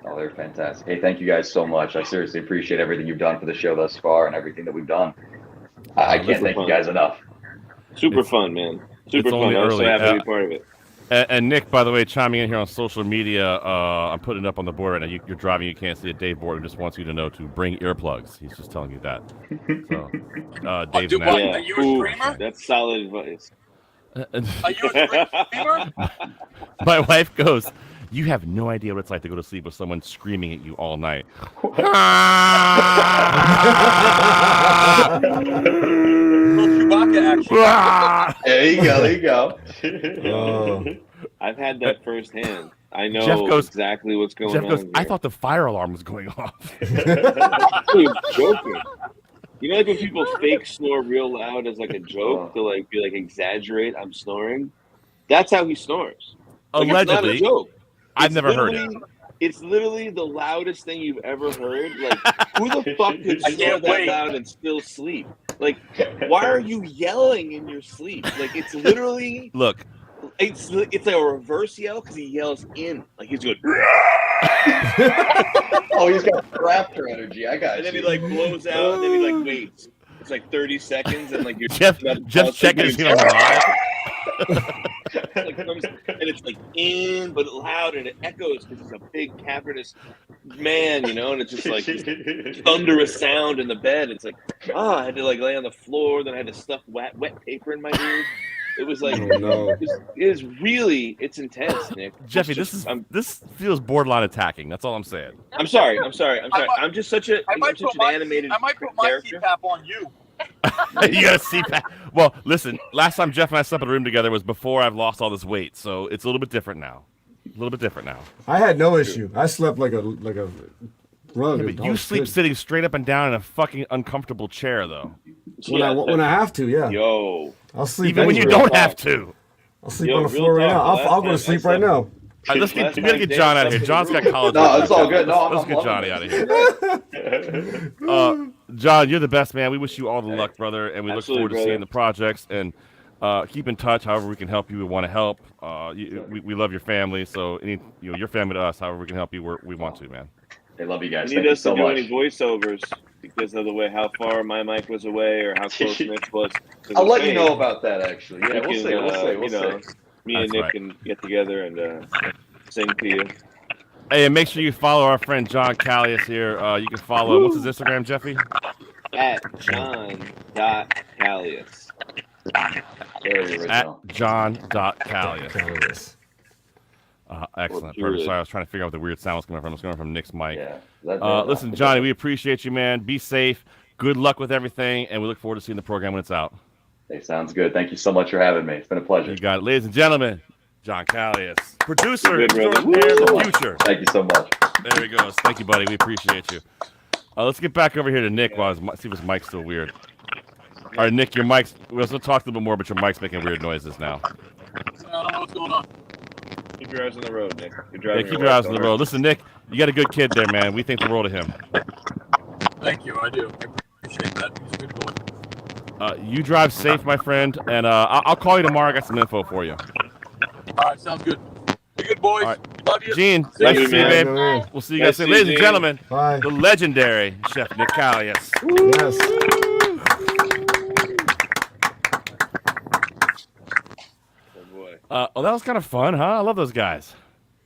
Oh, they're fantastic. Hey, thank you guys so much. I seriously appreciate everything you've done for the show thus far and everything that we've done. I can't thank you guys enough. Super fun, man. Super fun. I'm so happy to be part of it. And Nick, by the way, chiming in here on social media, I'm putting it up on the board right now. You're driving, you can't see it. Dave Borden just wants you to know to bring earplugs. He's just telling you that. So, Dave's an Are you a streamer? That's solid advice. Are you a streamer? My wife goes, you have no idea what it's like to go to sleep with someone screaming at you all night. Chewbacca action. There you go. I've had that firsthand. I know Jeff goes, exactly what's going Jeff on. goes, I thought the fire alarm was going off. I'm joking. You know, like when people fake snore real loud as like a joke to like be like exaggerate. I'm snoring. That's how he snores. Like, Allegedly, it's not a joke. I've never heard it. It's literally the loudest thing you've ever heard. Like, who the fuck could snore that loud and still sleep? Like, why are you yelling in your sleep? Like, it's literally look. It's like a reverse yell because he yells in. Like he's going. Oh, he's got raptor energy. I got. And then he like blows out, and then he like waits. It's like 30 seconds, and like you're Jeff's checking his on live. And it's like in, but loud, and it echoes because he's a big cavernous man, and it's just like thunderous sound in the bed. It's like, I had to like lay on the floor, then I had to stuff wet paper in my ears. It was like, no. it's intense, Nick. Jeffy, this feels borderline attacking. That's all I'm saying. I'm sorry. I'm just such an animated I might put my character. CPAP on you. You got to see. Well, listen. Last time Jeff and I slept in a room together was before I've lost all this weight, so it's a little bit different now. I had no issue. I slept like a rug. Yeah, but you sleep sitting straight up and down in a fucking uncomfortable chair, though. When I have to, yeah. Yo. I'll sleep even when you don't have to. I'll sleep on the floor right now. I'll go to sleep right now. We gotta get John out of here. John's got college. No, it's all good. No, let's get Johnny out of here. John, you're the best, man. We wish you all the luck, brother, and we look forward to seeing the projects and keep in touch. However we can help you, we want to help. We love your family, so your family to us. However we can help you, we want to, man. They love you guys. You need us to do any voiceovers because of the way how far my mic was away or how close Nick was. I'll let you know about that. Actually, yeah, we'll see. Me and Nick can get together and sing to you. Hey, and make sure you follow our friend John Calias here. You can follow what's his Instagram, Jeffy? At John.Calias. At John.Calias. Excellent. Perfect. Sorry, I was trying to figure out what the weird sound was coming from. It's coming from Nick's mic. Yeah, listen, Johnny, we appreciate you, man. Be safe. Good luck with everything, and we look forward to seeing the program when it's out. Hey, sounds good. Thank you so much for having me. It's been a pleasure. You got it. Ladies and gentlemen, John Calias, producer of the future. Thank you so much. There he goes. Thank you, buddy. We appreciate you. Let's get back over here to Nick while see if his mic's still weird. All right, Nick, your mic's... We'll talk a little bit more, but your mic's making weird noises now. I don't know what's going on. Keep your eyes on the road, Nick. Keep your eyes on the road. Listen, Nick, you got a good kid there, man. We think the world of him. Thank you. I do. I appreciate that. He's a good boy. You drive safe, my friend, and I'll call you tomorrow. I got some info for you. All right, sounds good. Be good, boys. Right. Love you. Gene, nice to see you, babe. We'll see you guys soon. Ladies and gentlemen, the legendary Chef Nick Calias. Yes. That was kind of fun, huh? I love those guys.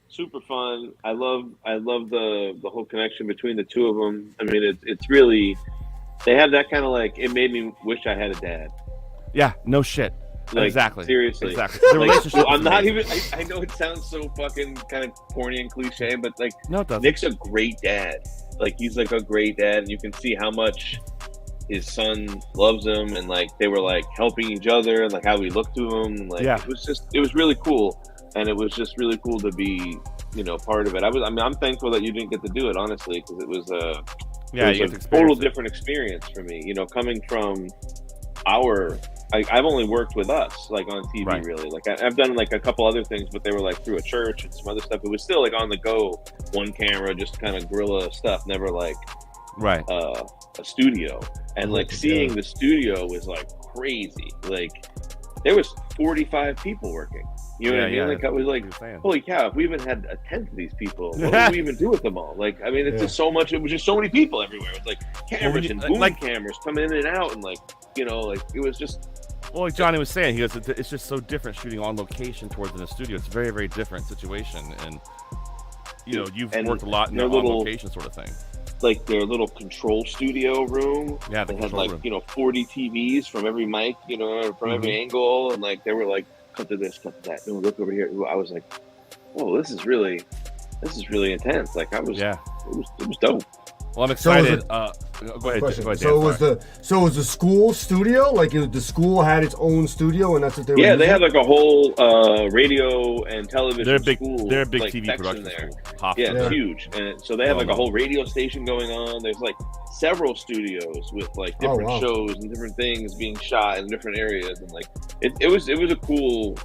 Super fun. I love the whole connection between the two of them. I mean, it's really, they have that kind of like, it made me wish I had a dad. Yeah, no shit. Like, exactly. Seriously. Exactly. I'm not even, I know it sounds so fucking kind of corny and cliche, but like, no, it doesn't. Nick's a great dad. Like, he's like a great dad, and you can see how much his son loves him, and like they were like helping each other, and like how we looked to him, and like it was really cool, and it was just really cool to be part of it. I'm thankful that you didn't get to do it, honestly, because it was a total different experience for me. Coming from I've only worked with us like on TV, right. Really. Like I've done like a couple other things, but they were like through a church and some other stuff. It was still like on the go, one camera, just kind of guerrilla stuff. Never like a studio. And like seeing the studio was like crazy. Like there was 45 people working. You know what I mean? Like I was like, holy cow! If we even had a tenth of these people, what would we even do with them all? Like, I mean, it's just so much. It was just so many people everywhere. It was like cameras and boom cameras coming in and out, and like it was just. Well, like Johnny was saying, he goes, it's just so different shooting on location towards in a studio. It's a very, very different situation, and you've worked a lot in the on location sort of thing. Like their little control studio room. Yeah, they had like room. 40 TVs from every mic, from every angle, and like they were like, cut to this, cut to that. No, look over here. I was like, oh, this is really intense. Like it was dope. Well, I'm excited. Go ahead. So it was the school studio? Like the school had its own studio, and that's what they were using? They had like a whole radio and television. They're big like, TV production there. School. It's huge, and so they have like a whole radio station going on. There's like several studios with like different shows and different things being shot in different areas, and like it was a cool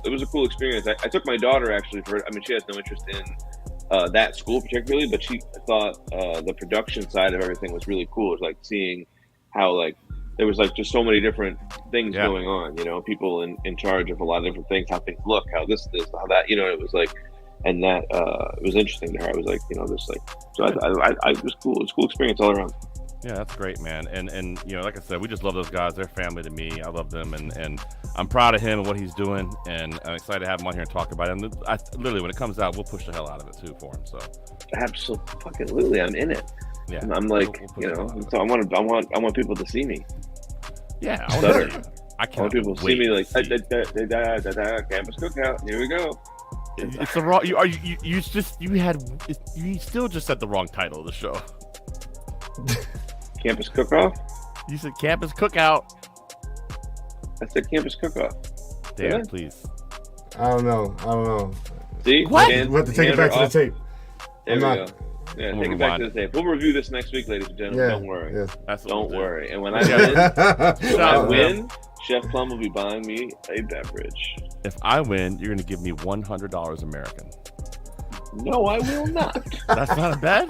experience. I took my daughter actually for. I mean, she has no interest in. That school particularly, but she thought the production side of everything was really cool. It was like seeing how like there was like just so many different things going on, people in charge of a lot of different things, how things look, how this, how that, it was like, and that it was interesting to her. I was like, this like, so I it was cool. It was a cool experience all around. Yeah, that's great, man. And like I said, we just love those guys. They're family to me. I love them, and I'm proud of him and what he's doing, and I'm excited to have him on here and talk about it. And literally, when it comes out, we'll push the hell out of it too for him. So absolutely, I'm in it. Yeah, I'm like, so I want people to see me. Yeah, I want to see you. I I can't want people to wait see me like to see. Campus Cookout. Here we go. It's the wrong. You still just said the wrong title of the show. Campus Cookoff. You said Campus Cookout. I said Campus Cookoff. Dan, Yeah. please. I don't know. See? What? Hands- We'll have to take it back to the off. tape. There I'm we not- go. Yeah, I'm take gonna it back to rewind the tape. We'll review this next week, ladies and gentlemen. Yeah. Don't worry. Yeah. That's what Don't we'll do. worry. And when I Yeah. win, Chef Plum will be buying me a beverage. If I win, you're gonna give me $100 American. No, I will not. That's not a bet.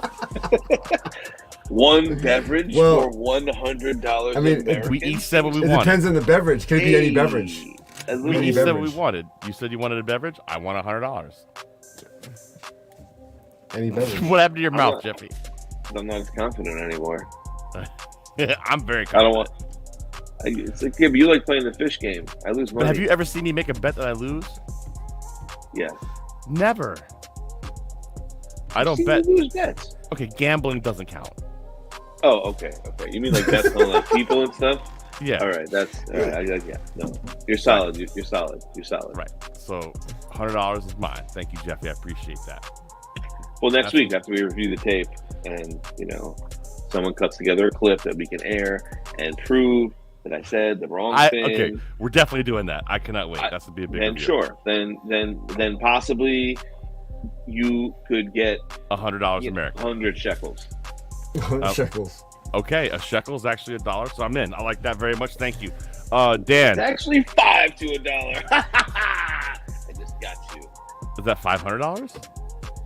One beverage Well, for $100 I mean, American? We each said what we It wanted. depends on the beverage. Could it be any beverage? A We little each said what we beverage. wanted. You said you wanted a beverage. I want $100. Any beverage. What happened to your mouth, not- Jeffy? I'm not as confident anymore. I'm very confident. I don't want. It's like, yeah, but you like playing the fish game. I lose But money. have you ever seen me make a bet that I lose? Yeah. Never. I don't See, bet. You lose bets. Okay, gambling doesn't count. Oh, okay. You mean like bets on like people and stuff? Yeah. All right. That's all right. Yeah. No, you're solid. You're solid. You're solid. Right. So $100 is mine. Thank you, Jeffy. I appreciate that. Well, next week after we review the tape, and someone cuts together a clip that we can air and prove that I said the wrong thing. Okay, we're definitely doing that. I cannot wait. That's to be a big Then review. sure. Then possibly you could get $100 American. 100 shekels. Shekels. Okay, a shekel is actually $1, so I'm in. I like that very much. Thank you, Dan. It's actually $5 to $1. I just got you. Is that $500?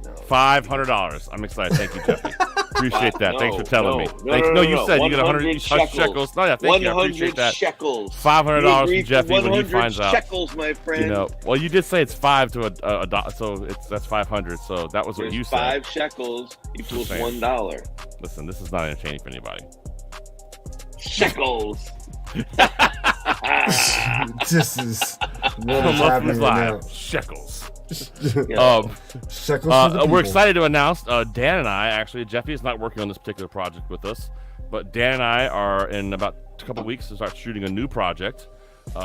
No. $500. I'm excited. Thank you, Jeffy. Appreciate that. Thanks for telling me. No, You said you get 100 shekels. shekels. No, yeah, thank you. I 100 appreciate that. shekels. $500 You agreed from Jeffy when he 100 finds out. shekels, my friend. Well, you did say it's 5 to a dollar, so that's 500. So that was what There's you said. 5 shekels equals saying. $1. Listen, this is not entertaining for anybody. Shekels. This is what is Plumluvfoods happening right Live. Shekels. now. Shekels for the We're people. excited to announce Dan and I, actually, Jeffy is not working on this particular project with us, but Dan and I are in about a couple weeks to start shooting a new project.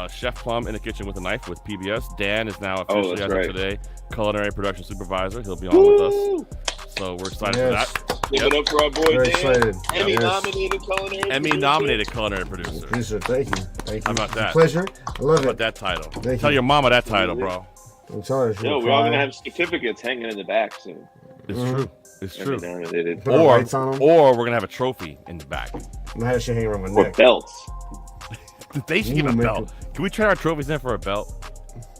Chef Plum in the Kitchen with a Knife with PBS. Dan is now officially, that's as right. of today, culinary production supervisor. He'll be on with us. So we're excited Yes. for that. Give it up for our boy Very Dan. excited. Emmy-nominated culinary Emmy-nominated culinary producer. Producer, thank you. Thank you. How about It's a that? pleasure. I love How about it. that title? Thank Tell you. your mama that title, bro. I'm telling you. No, we're all going to have certificates hanging in the back soon. It's true. It's true. Emmy-nominated. Put our Or lights on 'em. we're gonna have a trophy in the back. I'm gonna have that shit hanging around my Or neck. belts. They should Ooh, give a make belt. Can we turn our trophies in for a belt?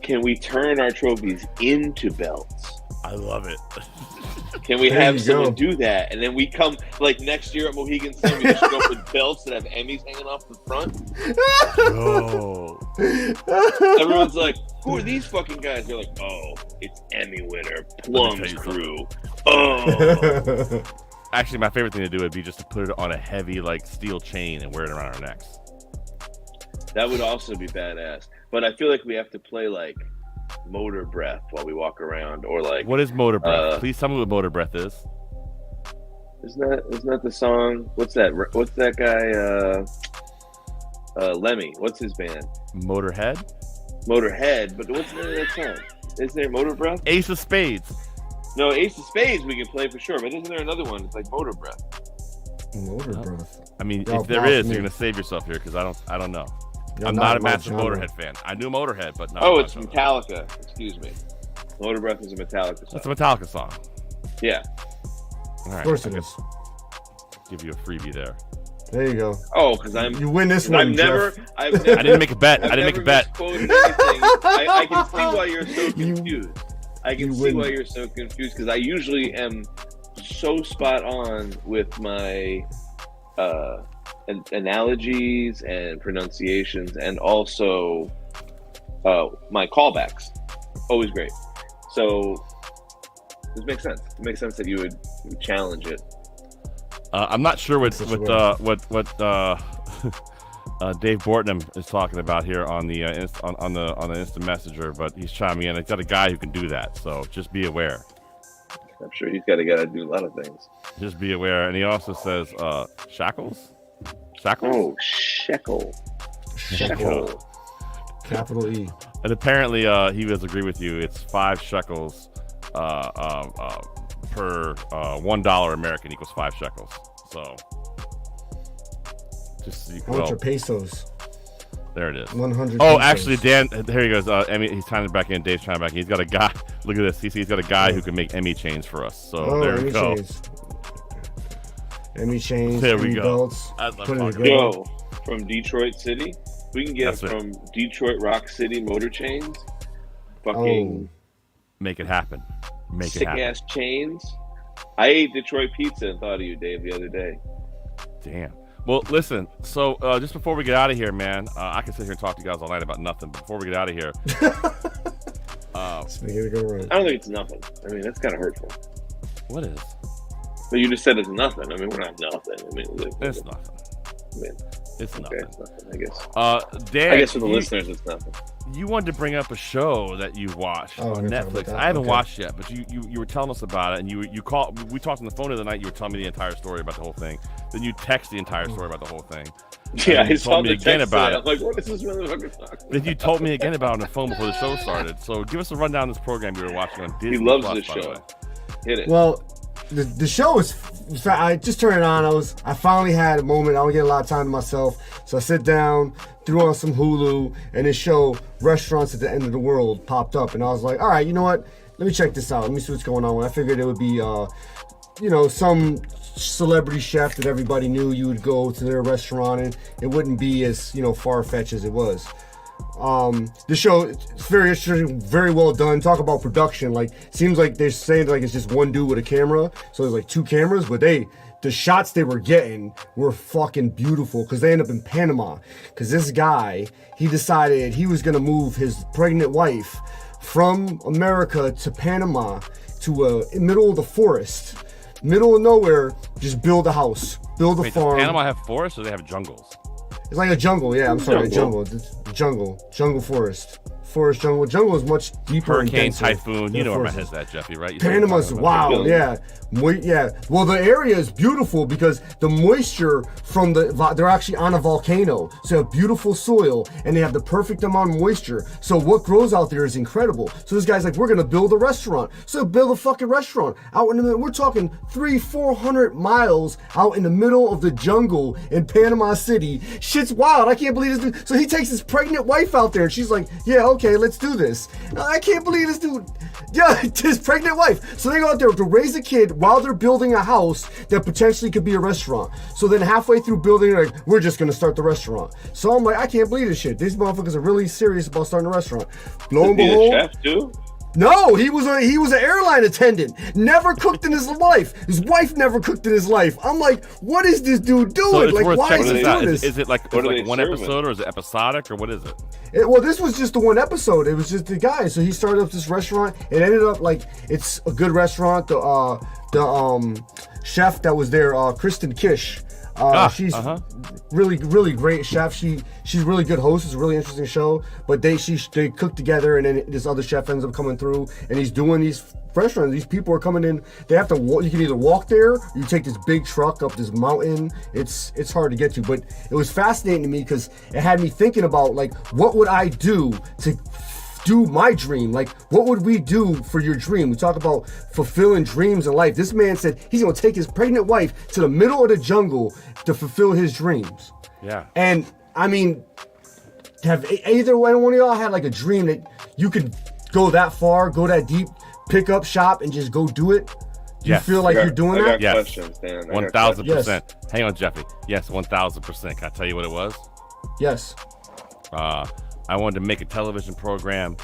Can we turn our trophies into belts? I love it. Can we There have you someone go. do that? And then we come, like, next year at Mohegan Sun, we just show up with belts that have Emmys hanging off the front. No. Everyone's like, who are these fucking guys? They're like, oh, it's Emmy winner, Plum's tell you crew. Oh. Actually, my favorite thing to do would be just to put it on a heavy, like, steel chain and wear it around our necks. That would also be badass. But I feel like we have to play, like, Motor Breath while we walk around, or like, What is Motor Breath? Please tell me what Motor Breath is. isn't that the song? What's that guy? Lemmy. What's his band? Motorhead? Motorhead. But what's the name of that song? Isn't there Motor Breath? Ace of Spades. No, Ace of Spades we can play for sure. But isn't there another one? It's like Motor Breath. Motor breath. I mean, Y'all if there boss is, me. you're gonna save yourself here because I don't know. Y'all I'm not a my massive genre. Motorhead fan. I knew Motorhead, but no. Oh, it's Metallica. Excuse me. Motor Breath is a Metallica song. That's a Metallica song. Yeah. All right. Of course I it could is. give you a freebie there. There you go. Oh, because You win this one, I've never. Jeff. I didn't make a bet. I didn't make a bet. Anything. I can see why you're so You- confused. I can you see win. why you're so confused because I usually am so spot on with my analogies and pronunciations, and also my callbacks. Always great. So this makes sense. It makes sense that you would challenge it. I'm not sure what Such a Dave Bortnam is talking about here on the on the instant messenger, but he's chiming in. He's got a guy who can do that, so just be aware. I'm sure he's got to do a lot of things. Just be aware. And he also says shackles. Shackles. Oh, shekel. Shekel. Capital E. And apparently, he does agree with you. It's 5 shekels per $1 American equals 5 shekels. So, just How much are pesos? there it is. 100. Oh, pesos. actually, Dan, here he goes. Emmy, he's trying to back in. Dave's trying to back in. He's got a guy. Look at this. He's got a guy who can make Emmy chains for us. So there we go. Emmy chains. There we Emmy go. Belts. Put it in the Yo, from Detroit City, we can get from Detroit Rock City Motor Chains. Fucking make it happen. Make it sick happen. ass chains. I ate Detroit pizza and thought of you, Dave, the other day. Damn. Well, listen. So just before we get out of here, man, I can sit here and talk to you guys all night about nothing. But before we get out of here, I don't think it's nothing. I mean, that's kind of hurtful. What is? But you just said it's nothing. I mean, we're not nothing. I mean, it's nothing. I mean, it's nothing. It's nothing, I guess. Dan, I guess for the listeners, it's nothing. You wanted to bring up a show that you watched on Netflix. I haven't watched yet, but you were telling us about it, and you called. We talked on the phone the other night. You were telling me the entire story about the whole thing. Then you text the entire story about the whole thing. Yeah, I saw the again text about it. it. I'm like, what is this motherfucker talking about? Then you told me again about it on the phone before the show started. So give us a rundown of this program you were watching on Disney. He loves Plus, this by the show. way. Hit it. Well, the show is. I just turned it on. I finally had a moment. I don't get a lot of time to myself, so I sit down, threw on some Hulu, and this show, Restaurants at the End of the World, popped up, and I was like, all right, you know what? Let me check this out. Let me see what's going on. I figured it would be, some celebrity chef that everybody knew. You would go to their restaurant, and it wouldn't be as far-fetched as it was. The show, it's very interesting, very well done. Talk about production. Like, seems like they're saying like it's just one dude with a camera, so there's like 2 cameras, but the shots they were getting were fucking beautiful because they end up in Panama. Because this guy, he decided he was gonna move his pregnant wife from America to Panama to middle of the forest, middle of nowhere. Just build a house, build a farm. Does Panama have forests or they have jungles? It's like a jungle, yeah. I'm sorry, jungle forest. Forest jungle. Jungle is much deeper. Hurricane, typhoon. You know where my head's at, Jeffy, right? You Panama's wild, yeah. Yeah. Well, the area is beautiful because the moisture from they're actually on a volcano. So they have beautiful soil and they have the perfect amount of moisture. So what grows out there is incredible. So this guy's like, we're going to build a restaurant. So build a fucking restaurant out in the middle. We're talking 300-400 miles out in the middle of the jungle in Panama City. Shit's wild. I can't believe this dude. So he takes his pregnant wife out there and she's like, yeah, okay, let's do this. I can't believe this dude. Yeah, his pregnant wife. So they go out there to raise a kid while they're building a house that potentially could be a restaurant. So then halfway through building, they're like, we're just going to start the restaurant. So I'm like, I can't believe this shit. These motherfuckers are really serious about starting a restaurant. Lo and behold. Is he a chef too? No, he was an airline attendant. Never cooked in his life. His wife never cooked in his life. I'm like, what is this dude doing? So it's like, worth why is checking he this out. doing this? Is it like one episode or is it episodic or what is it? Well, this was just the one episode. It was just the guy. So he started up this restaurant. It ended up like it's a good restaurant. The chef that was there, Kristen Kish. She's really, really great chef. She's a really good host. It's a really interesting show. But they cook together, and then this other chef ends up coming through, and he's doing these restaurants. These people are coming in. They have to walk. You can either walk there, or you take this big truck up this mountain. It's hard to get to, but it was fascinating to me because it had me thinking about like what would I do to do my dream? Like, what would we do for your dream? We talk about fulfilling dreams in life. This man said he's gonna take his pregnant wife to the middle of the jungle to fulfill his dreams. Yeah. And I mean, have either one of y'all had like a dream that you could go that far, go that deep, pick up shop, and just go do it? Do you feel like you're doing that? Yes. Questions, Dan. 1,000%. Yes. Hang on, Jeffy. Yes, 1,000%. Can I tell you what it was? Yes. I wanted to make a television program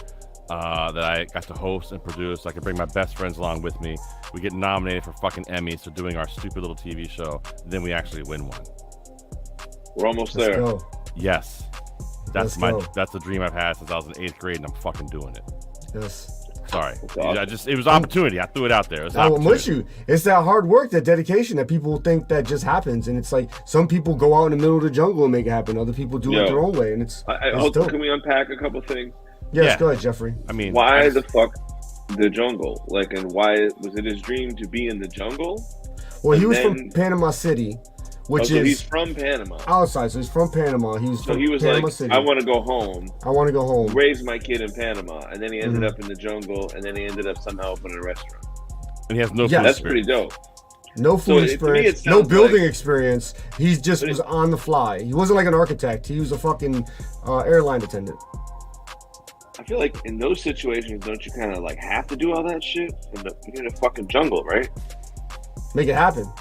that I got to host and produce. I could bring my best friends along with me. We get nominated for fucking Emmys for doing our stupid little TV show. Then we actually win one. We're almost Let's there. go. Yes. Let's go. That's the dream I've had since I was in 8th grade, and I'm fucking doing it. Yes. Sorry. Awesome. It was opportunity. I threw it out there. It was I'm opportunity. with you. It's that hard work, that dedication that people think that just happens. And it's like some people go out in the middle of the jungle and make it happen. Other people do it their own way. And it's dope. Can we unpack a couple things? Yes, Yeah. go ahead, Jeffrey. I mean, Why the fuck the jungle? Like, and why was it his dream to be in the jungle? Well, he And was then- from Panama City, which so is he's from Panama. outside. So he's from Panama. He was Panama City. I want to go home. I want to go home. Raise my kid in Panama, and then he ended up in the jungle, and then he ended up somehow opening a restaurant. And he has no food That's experience. pretty dope. No food So, to me, experience, it no sounds building like- experience. He just was on the fly. He wasn't like an architect. He was a fucking airline attendant. I feel like in those situations, don't you kind of like have to do all that shit in the fucking jungle, right? Make it happen.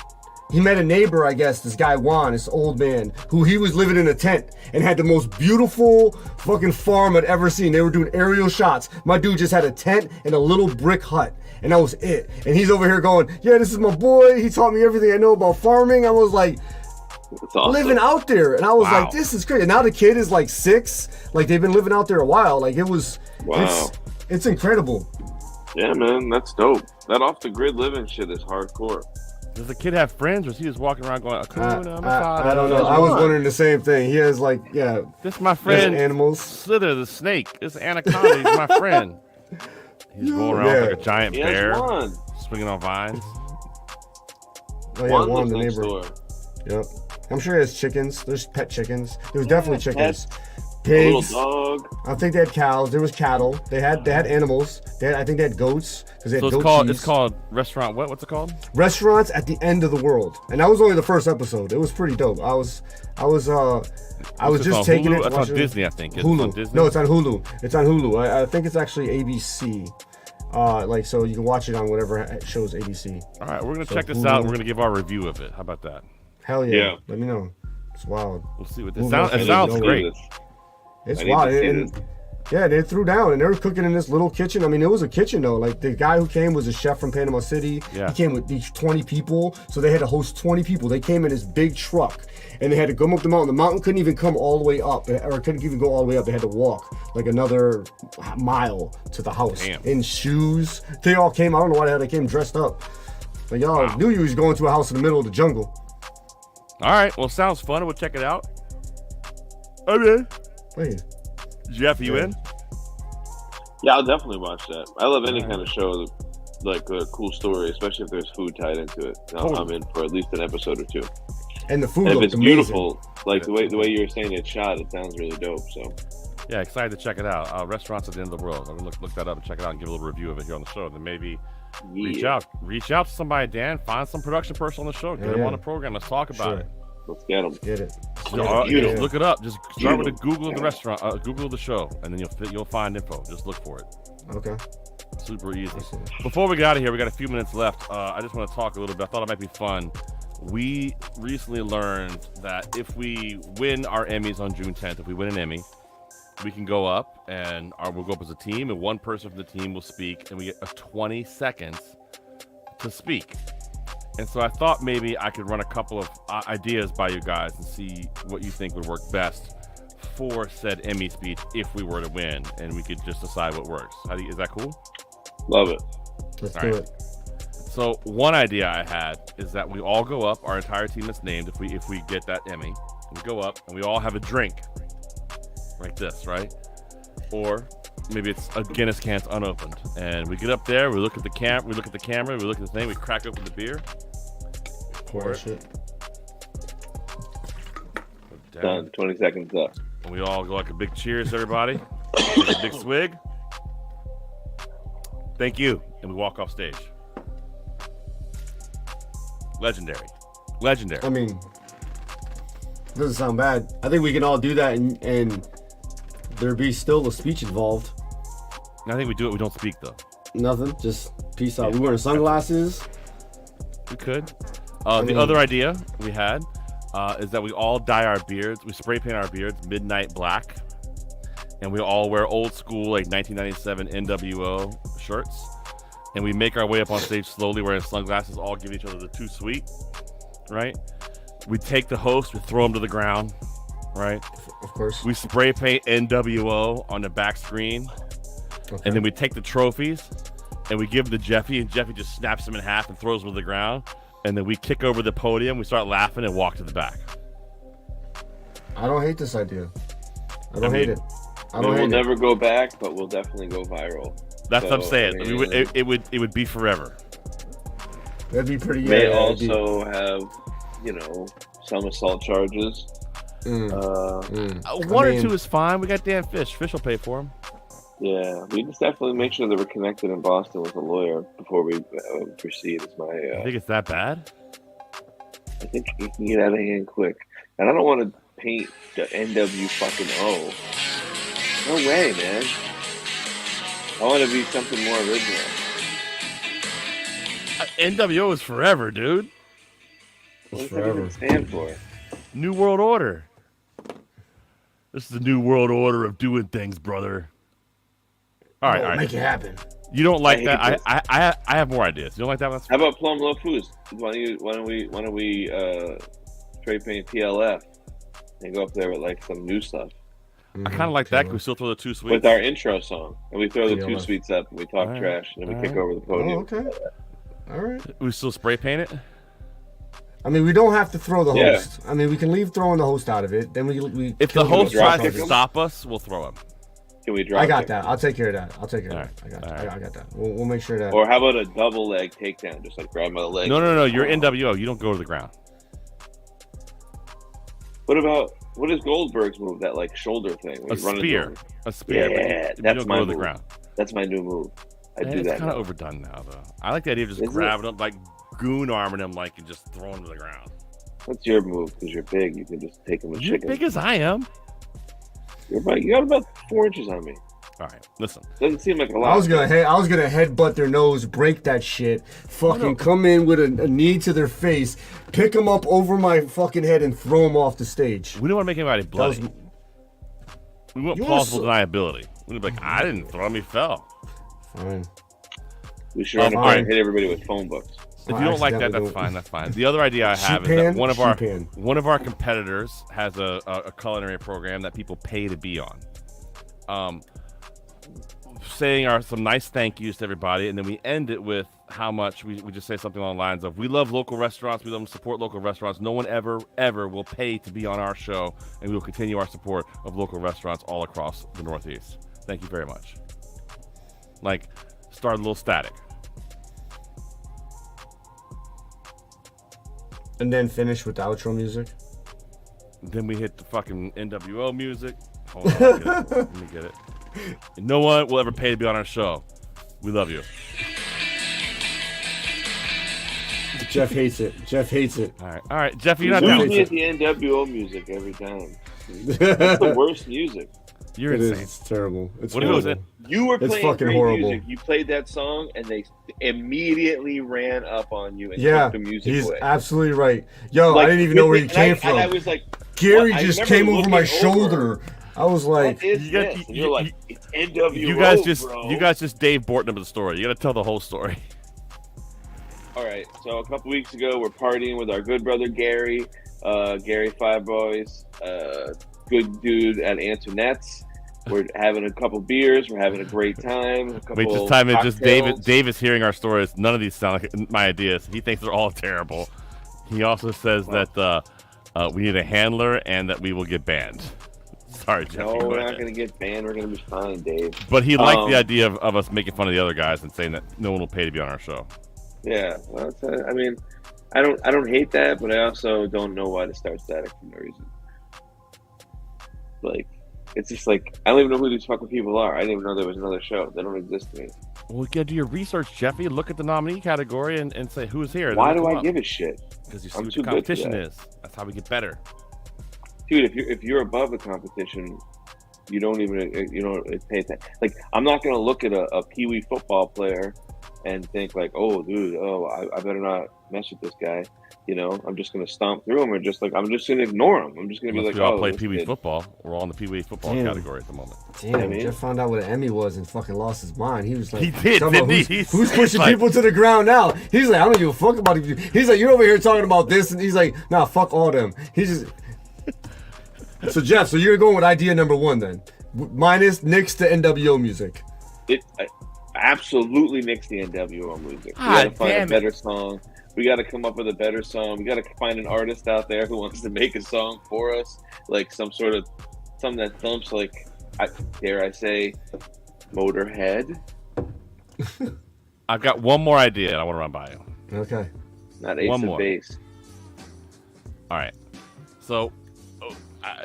He met a neighbor, I guess, this guy Juan, this old man, who he was living in a tent and had the most beautiful fucking farm I'd ever seen. They were doing aerial shots. My dude just had a tent and a little brick hut, and that was it. And he's over here going, yeah, this is my boy. He taught me everything I know about farming. I was like, That's awesome. living out there. And I was Wow. like, this is crazy. And now the kid is like 6. Like, they've been living out there a while. Like, it was, Wow. it's incredible. Yeah, man, that's dope. That off the grid living shit is hardcore. Does the kid have friends, or is he just walking around going, Akuna Matata? I don't know. I was wondering the same thing. He has like, yeah, This is my friend animals. Slither the snake. This anaconda. He's my friend. He's going around like a giant He bear, has one. swinging on vines. Oh yeah, Juan Juan, lives the next neighbor. door. Yep. I'm sure he has chickens. There's pet chickens. There's definitely chickens. A little Pigs. dog. I think they had cows. There was cattle. They had animals. I think they had goats because they had So goat cheese. it's called restaurant. What's it called? Restaurants at the End of the World, and that was only the first episode. It was pretty dope. I was It's just on taking Hulu? it. That's on watching it. Disney, I think. It's on Hulu. Disney? No, it's on Hulu. It's on Hulu. I think it's actually ABC. Like, so you can watch it on whatever shows ABC. All right, we're gonna So check this Hulu. out. We're gonna give our review of it. How about that? Hell yeah. Yeah. Let me know. It's wild. We'll see what this Hulu sounds. must It be sounds dope. great. It's I need wild. to see And, this. yeah, they threw down and they were cooking in this little kitchen. I mean, it was a kitchen though. Like, the guy who came was a chef from Panama City. Yeah. He came with these 20 people, so they had to host 20 people. They came in this big truck and they had to come up the mountain. The mountain couldn't even come all the way up, or couldn't even go all the way up. They had to walk like another mile to the house. Damn. In shoes. They all came. I don't know why the hell they came dressed up. But y'all knew you was going to a house in the middle of the jungle. All right, well, sounds fun. We'll check it out. Okay. Wait. Jeff, you in? Yeah, I'll definitely watch that. I love any kind of show, like a cool story, especially if there's food tied into it. I'm in for at least an episode or two. And the food And if looked it's amazing. beautiful, like the way you were saying it's shot, it sounds really dope. So Yeah, excited to check it out. Restaurants at the End of the World. I'm gonna look that up and check it out and give a little review of it here on the show. Then maybe reach out to somebody, Dan. Find some production person on the show. Get them on the program. Let's talk about it. let's get them. Get it. Just look it up. Just start with a Google of the restaurant, Google the show, and then you'll find info. Just look for it. Okay. Super easy. Before we get out of here, we got a few minutes left. I just want to talk a little bit. I thought it might be fun. We recently learned that if we win our Emmys on June 10th, if we win an Emmy, we can go up and we'll go up as a team, and one person from the team will speak, and we get 20 seconds to speak. And so I thought maybe I could run a couple of ideas by you guys and see what you think would work best for said Emmy speech if we were to win, and we could just decide what works. Is that cool? Love it. Let's All do right. it. So one idea I had is that we all go up, our entire team is named if we get that Emmy. We go up and we all have a drink. Like this, right? Or maybe it's a Guinness can's unopened. And we get up there, we look at the camera, we look at the thing, we crack open the beer. Pour it. Shit. Put it down, Done. 20 seconds up. and we all go like a big cheers, everybody. Take a big swig. Thank you. And we walk off stage. Legendary. I mean, doesn't sound bad. I think we can all do that, and there be still a speech involved. I think we do it. We don't speak though. Nothing. Just peace out. We wearing sunglasses. We could. The other idea we had is that we all dye our beards. We spray paint our beards midnight black, and we all wear old school like 1997 NWO shirts, and we make our way up on stage slowly wearing sunglasses. All give each other the too sweet, right? We take the host, we throw him to the ground, right? Of course. We spray paint NWO on the back screen, Okay. and then we take the trophies and we give them to Jeffy, and Jeffy just snaps them in half and throws them to the ground. And then we kick over the podium, we start laughing and walk to the back. I don't hate this idea. I don't hate it. We'll never go back, but we'll definitely go viral. That's what I'm saying. I mean, it would be forever. That'd be pretty. May Yeah, also have, some assault charges. One or two is fine. We got Dan Fish. Fish will pay for him. Yeah, we just definitely make sure that we're connected in Boston with a lawyer before we proceed. Is my. You think it's that bad? I think it can get out of hand quick, and I don't want to paint the NW fucking O. No way, man. I want to be something more original. NWO is forever, dude. What does that even stand for? New World Order. This is the New World Order of doing things, brother. All right. Make it happen. You don't like that? I have more ideas. You don't like that one? How about Plumluvfoods? Why don't we spray paint PLF and go up there with like some new stuff? I kind of like that. Can we still throw the two sweets? With our intro song, and we throw the two sweets up, and we talk trash, and then we kick over the podium. Oh, okay. All right. We still spray paint it? I mean, we don't have to throw the host. I mean, we can leave throwing the host out of it. Then we if the host tries to stop us, we'll throw him. Can we drop? I got that. I'll take care of that. I got that. We'll make sure that. Or how about a double leg takedown? Just like grab my leg. No. You're NWO. You don't go to the ground. What is Goldberg's move? That like shoulder thing. A spear. Yeah, that's my move. the ground. That's my new move. I do that. It's kind of overdone now, though. I like the idea of just grabbing him, like goon arming him, like and just throwing him to the ground. What's your move? Because you're big, you can just take him with chicken. You're big as I am. You got about 4 inches on me. All right, listen. Doesn't seem like a lot. I was gonna headbutt their nose, break that shit, fucking come in with a knee to their face, pick them up over my fucking head, and throw them off the stage. We don't want to make anybody bloody. We want plausible deniability. We'd be like, I didn't throw him; he fell. Fine. We should run up there and hit everybody with phone books. If you don't like that, that's fine. That's fine. The other idea I have is that one of our competitors has a culinary program that people pay to be on. Saying some nice thank yous to everybody, and then we end it with how much we just say something along the lines of, we love local restaurants, we love to support local restaurants. No one ever will pay to be on our show, and we will continue our support of local restaurants all across the Northeast. Thank you very much. Like, start a little static. And then finish with the outro music. Then we hit the fucking NWO music. Hold on, let me get it. And no one will ever pay to be on our show. We love you. Jeff hates it. All right. Jeff, you're not down. At the NWO music every time. That's the worst music. You're insane. It's terrible. It's what horrible. It? You were playing great music. You played that song, and they immediately ran up on you and took the music he's away. absolutely right. Yo, I didn't even know where he came from. I was like, Gary just came over my shoulder. I was like, what is this? And you're like, it's NWO, you guys just Dave Borton of the story. You got to tell the whole story. All right. So a couple weeks ago, we're partying with our good brother Gary, Gary Five Boys, good dude at Antoinette's. We're having a couple beers. We're having a great time. Wait, just time it. Just Dave is hearing our stories. None of these sound like my ideas. He thinks they're all terrible. He also says that we need a handler and that we will get banned. Sorry, Jeff. No, we're not going to get banned. We're going to be fine, Dave. But he liked the idea of us making fun of the other guys and saying that no one will pay to be on our show. Yeah, well, I mean, I don't hate that, but I also don't know why to start static for no reason. Like, it's just like, I don't even know who these fucking people are. I didn't even know there was another show. They don't exist to me. Well, you gotta do your research, Jeffy. Look at the nominee category and say who's here. Why do I give a shit? Because you see what the competition is. That's how we get better. Dude, if you're above the competition, you don't pay attention. Like, I'm not gonna look at a Pee-wee football player and think like, oh, dude, I better not mess with this guy. You know, I'm just gonna stomp through him, or just like I'm just gonna ignore him. I'm just gonna be like, we all play Pee-wee football. We're all in the Pee-wee football category at the moment. Damn, Jeff found out what an Emmy was and fucking lost his mind. He was like, he did, didn't he? Who's pushing people to the ground now? He's like, I don't give a fuck about it. He's like, you're over here talking about this, and he's like, nah, fuck all them. He's just. So Jeff, so you're going with idea number one then, minus nix the NWO music. Absolutely nix the NWO music. We gotta find a better song. We got to come up with a better song. We got to find an artist out there who wants to make a song for us, like something that thumps, like, dare I say, Motorhead. I've got one more idea I want to run by you. Okay. Not Ace of Base. All right. So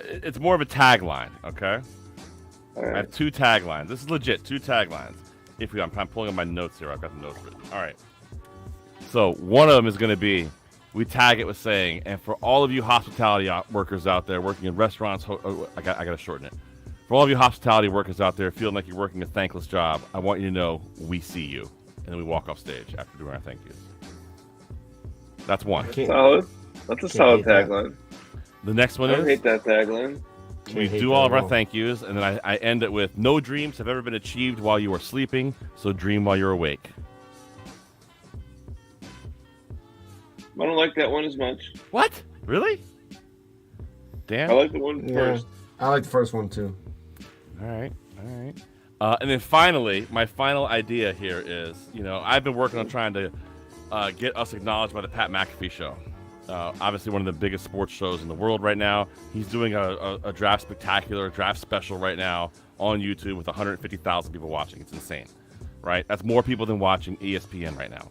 it's more of a tagline, okay? All right. I have 2 taglines. This is legit, 2 taglines. I'm pulling up my notes here. I've got the notes written. All right. So one of them is going to be, we tag it with saying, and for all of you hospitality workers out there working in restaurants, I got to shorten it. For all of you hospitality workers out there feeling like you're working a thankless job, I want you to know we see you. And then we walk off stage after doing our thank yous. That's one. Solid. That's a solid tagline. The next one I is, don't hate that tagline. we do all of our thank yous, and then I end it with, no dreams have ever been achieved while you are sleeping, so dream while you're awake. I don't like that one as much. What? Really? Dan? I like the one first. I like the first one too. All right. And then finally, my final idea here is, I've been working on trying to get us acknowledged by the Pat McAfee Show. Obviously, one of the biggest sports shows in the world right now. He's doing a draft spectacular, draft special right now on YouTube with 150,000 people watching. It's insane, right? That's more people than watching ESPN right now.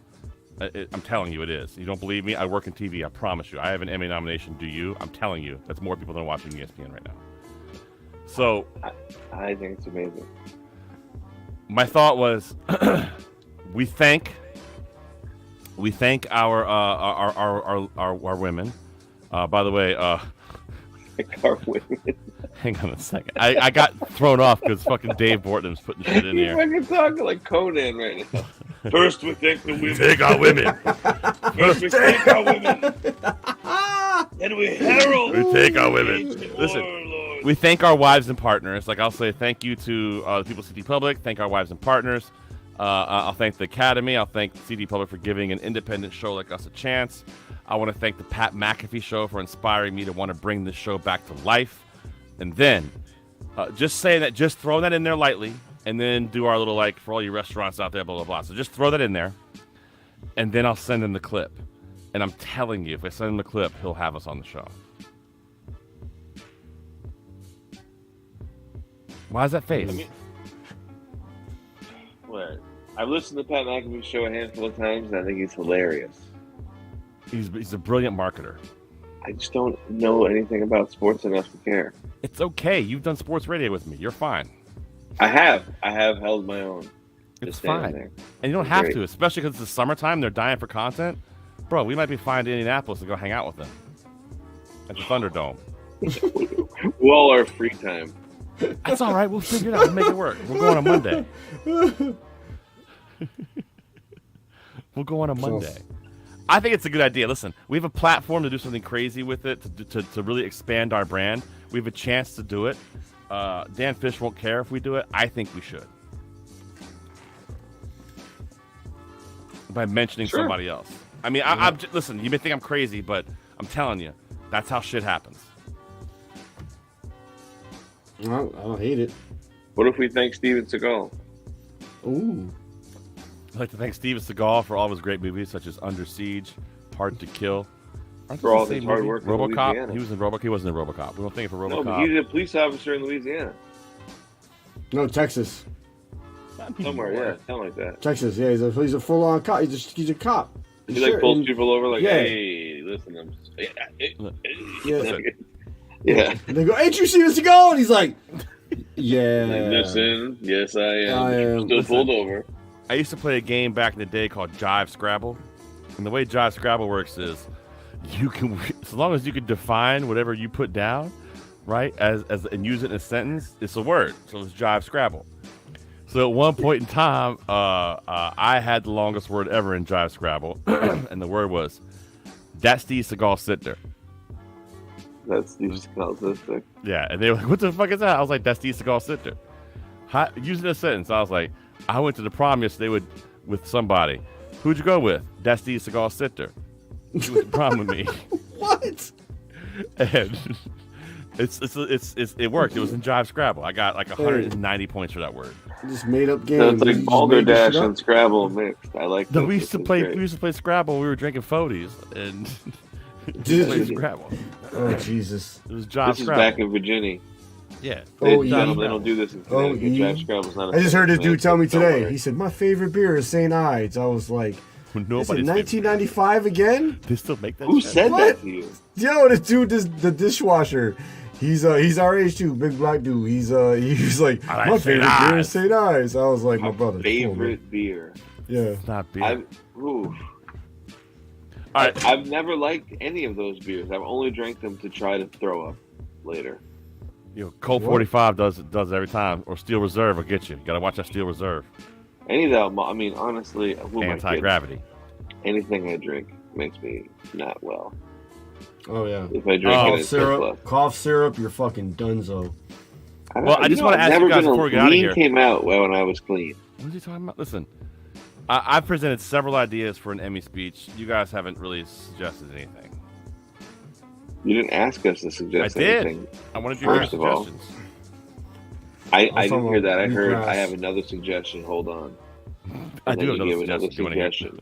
I'm telling you, it is. You don't believe me? I work in TV. I promise you. I have an Emmy nomination. Do you? I'm telling you, that's more people than watching ESPN right now. So, I think it's amazing. My thought was, we thank our women. By the way, Like our women. hang on a second. I got thrown off because fucking Dave Bortnam's putting shit in You're here. fucking talking like Conan right now. First, we thank the women. Take our women. First, we thank our women. Then we herald. We take our women. Listen. Lord. We thank our wives and partners. Like, I'll say thank you to the people of CD Public. Thank our wives and partners. I'll thank the Academy. I'll thank CD Public for giving an independent show like us a chance. I want to thank the Pat McAfee Show for inspiring me to want to bring this show back to life. And then, just saying that, just throw that in there lightly, and then do our little, like, for all you restaurants out there, blah, blah, blah. So just throw that in there, and then I'll send him the clip. And I'm telling you, if I send him the clip, he'll have us on the show. Why is that face? What? I've listened to Pat McAfee's show a handful of times, and I think he's hilarious. He's a brilliant marketer. I just don't know anything about sports enough to care. It's okay. You've done sports radio with me. You're fine. I have held my own. It's Just standing fine. there. And you don't It's have great. to, especially because it's the summertime. They're dying for content. Bro, we might be flying to Indianapolis to go hang out with them at the Thunderdome. Well, our free time. That's all right. We'll figure it out. We'll make it work. We'll go on a Monday. We'll go on a Monday. I think it's a good idea. Listen, we have a platform to do something crazy with it, to really expand our brand. We have a chance to do it. Dan Fish won't care if we do it. I think we should. By mentioning somebody else. I mean, I'm listen, you may think I'm crazy, but I'm telling you, that's how shit happens. I don't hate it. What if we thank Steven Seagal? Ooh. I'd like to thank Steven Seagal for all of his great movies, such as Under Siege, Hard to Kill. For all his hard work in RoboCop. Louisiana. He was in RoboCop. He wasn't in RoboCop. We don't thank him for No, but RoboCop. he's a police officer in Louisiana. No, Texas. Somewhere, yeah, something like that. Texas, yeah, he's a full-on cop. He's a cop. He like pulls people over, like, Yeah. hey, listen, I'm just, Yeah. yeah. And they go, ain't you Steven Seagal? And he's like, yeah. Listen, yes, I am. I am. Still pulled over. I used to play a game back in the day called Jive Scrabble. And the way Jive Scrabble works is you can, as long as you can define whatever you put down, right, as and use it in a sentence, it's a word. So it's Jive Scrabble. So at one point in time, I had the longest word ever in Jive Scrabble, and the word was, that's Steve Seagal sit there. That's Steve Seagal's sister. Yeah, and they were like, what the fuck is that? I was like, that's Steve Seagal sit there. Using a sentence, I was like, I went to the prom yesterday with somebody. Who'd you go with? That's Steve Seagal sit there. He went to prom with me. What? And it worked. It was in Jive Scrabble. I got like 190 points for that word. Just made up games. So it's like You just Balderdash made this shit and up? Scrabble mixed. I like No, this. we used to This is play. great. We used to play Scrabble. When we were drinking Foties and play Scrabble. Oh, Jesus. It was Jive This is Scrabble. back in Virginia. Yeah. Oh, They yeah. don't do this in Connecticut. Jive Scrabble's not a I just heard this thing, dude tell me man. Don't today. worry. He said, my favorite beer is St. Ides. I was like, Nobody's 1995 again? They still make that. Who shit? said What? that to you? Yo, the dude, the dishwasher. He's our age too, big black dude. He's like, I like my St. favorite beer Ives. is St. Ives. I was like, my brother. Favorite beer. Yeah. It's not beer. Ooh. All right. I've never liked any of those beers. I've only drank them to try to throw up later. Colt 45 does it every time, or Steel Reserve will get you. You gotta watch that Steel Reserve. Any of that, I mean, honestly, who am I kidding? Anti-gravity. Anything I drink makes me not well. Oh yeah. If I drink Cough syrup, you're fucking dunzo. I just want to ask you guys before we get out of here. Came out when I was clean. What are you talking about? Listen, I've presented several ideas for an Emmy speech. You guys haven't really suggested anything. You didn't ask us to suggest I did. anything. I wanted your First of all, suggestions. I didn't hear that. I heard I have another suggestion. Hold on. I do have another suggestion.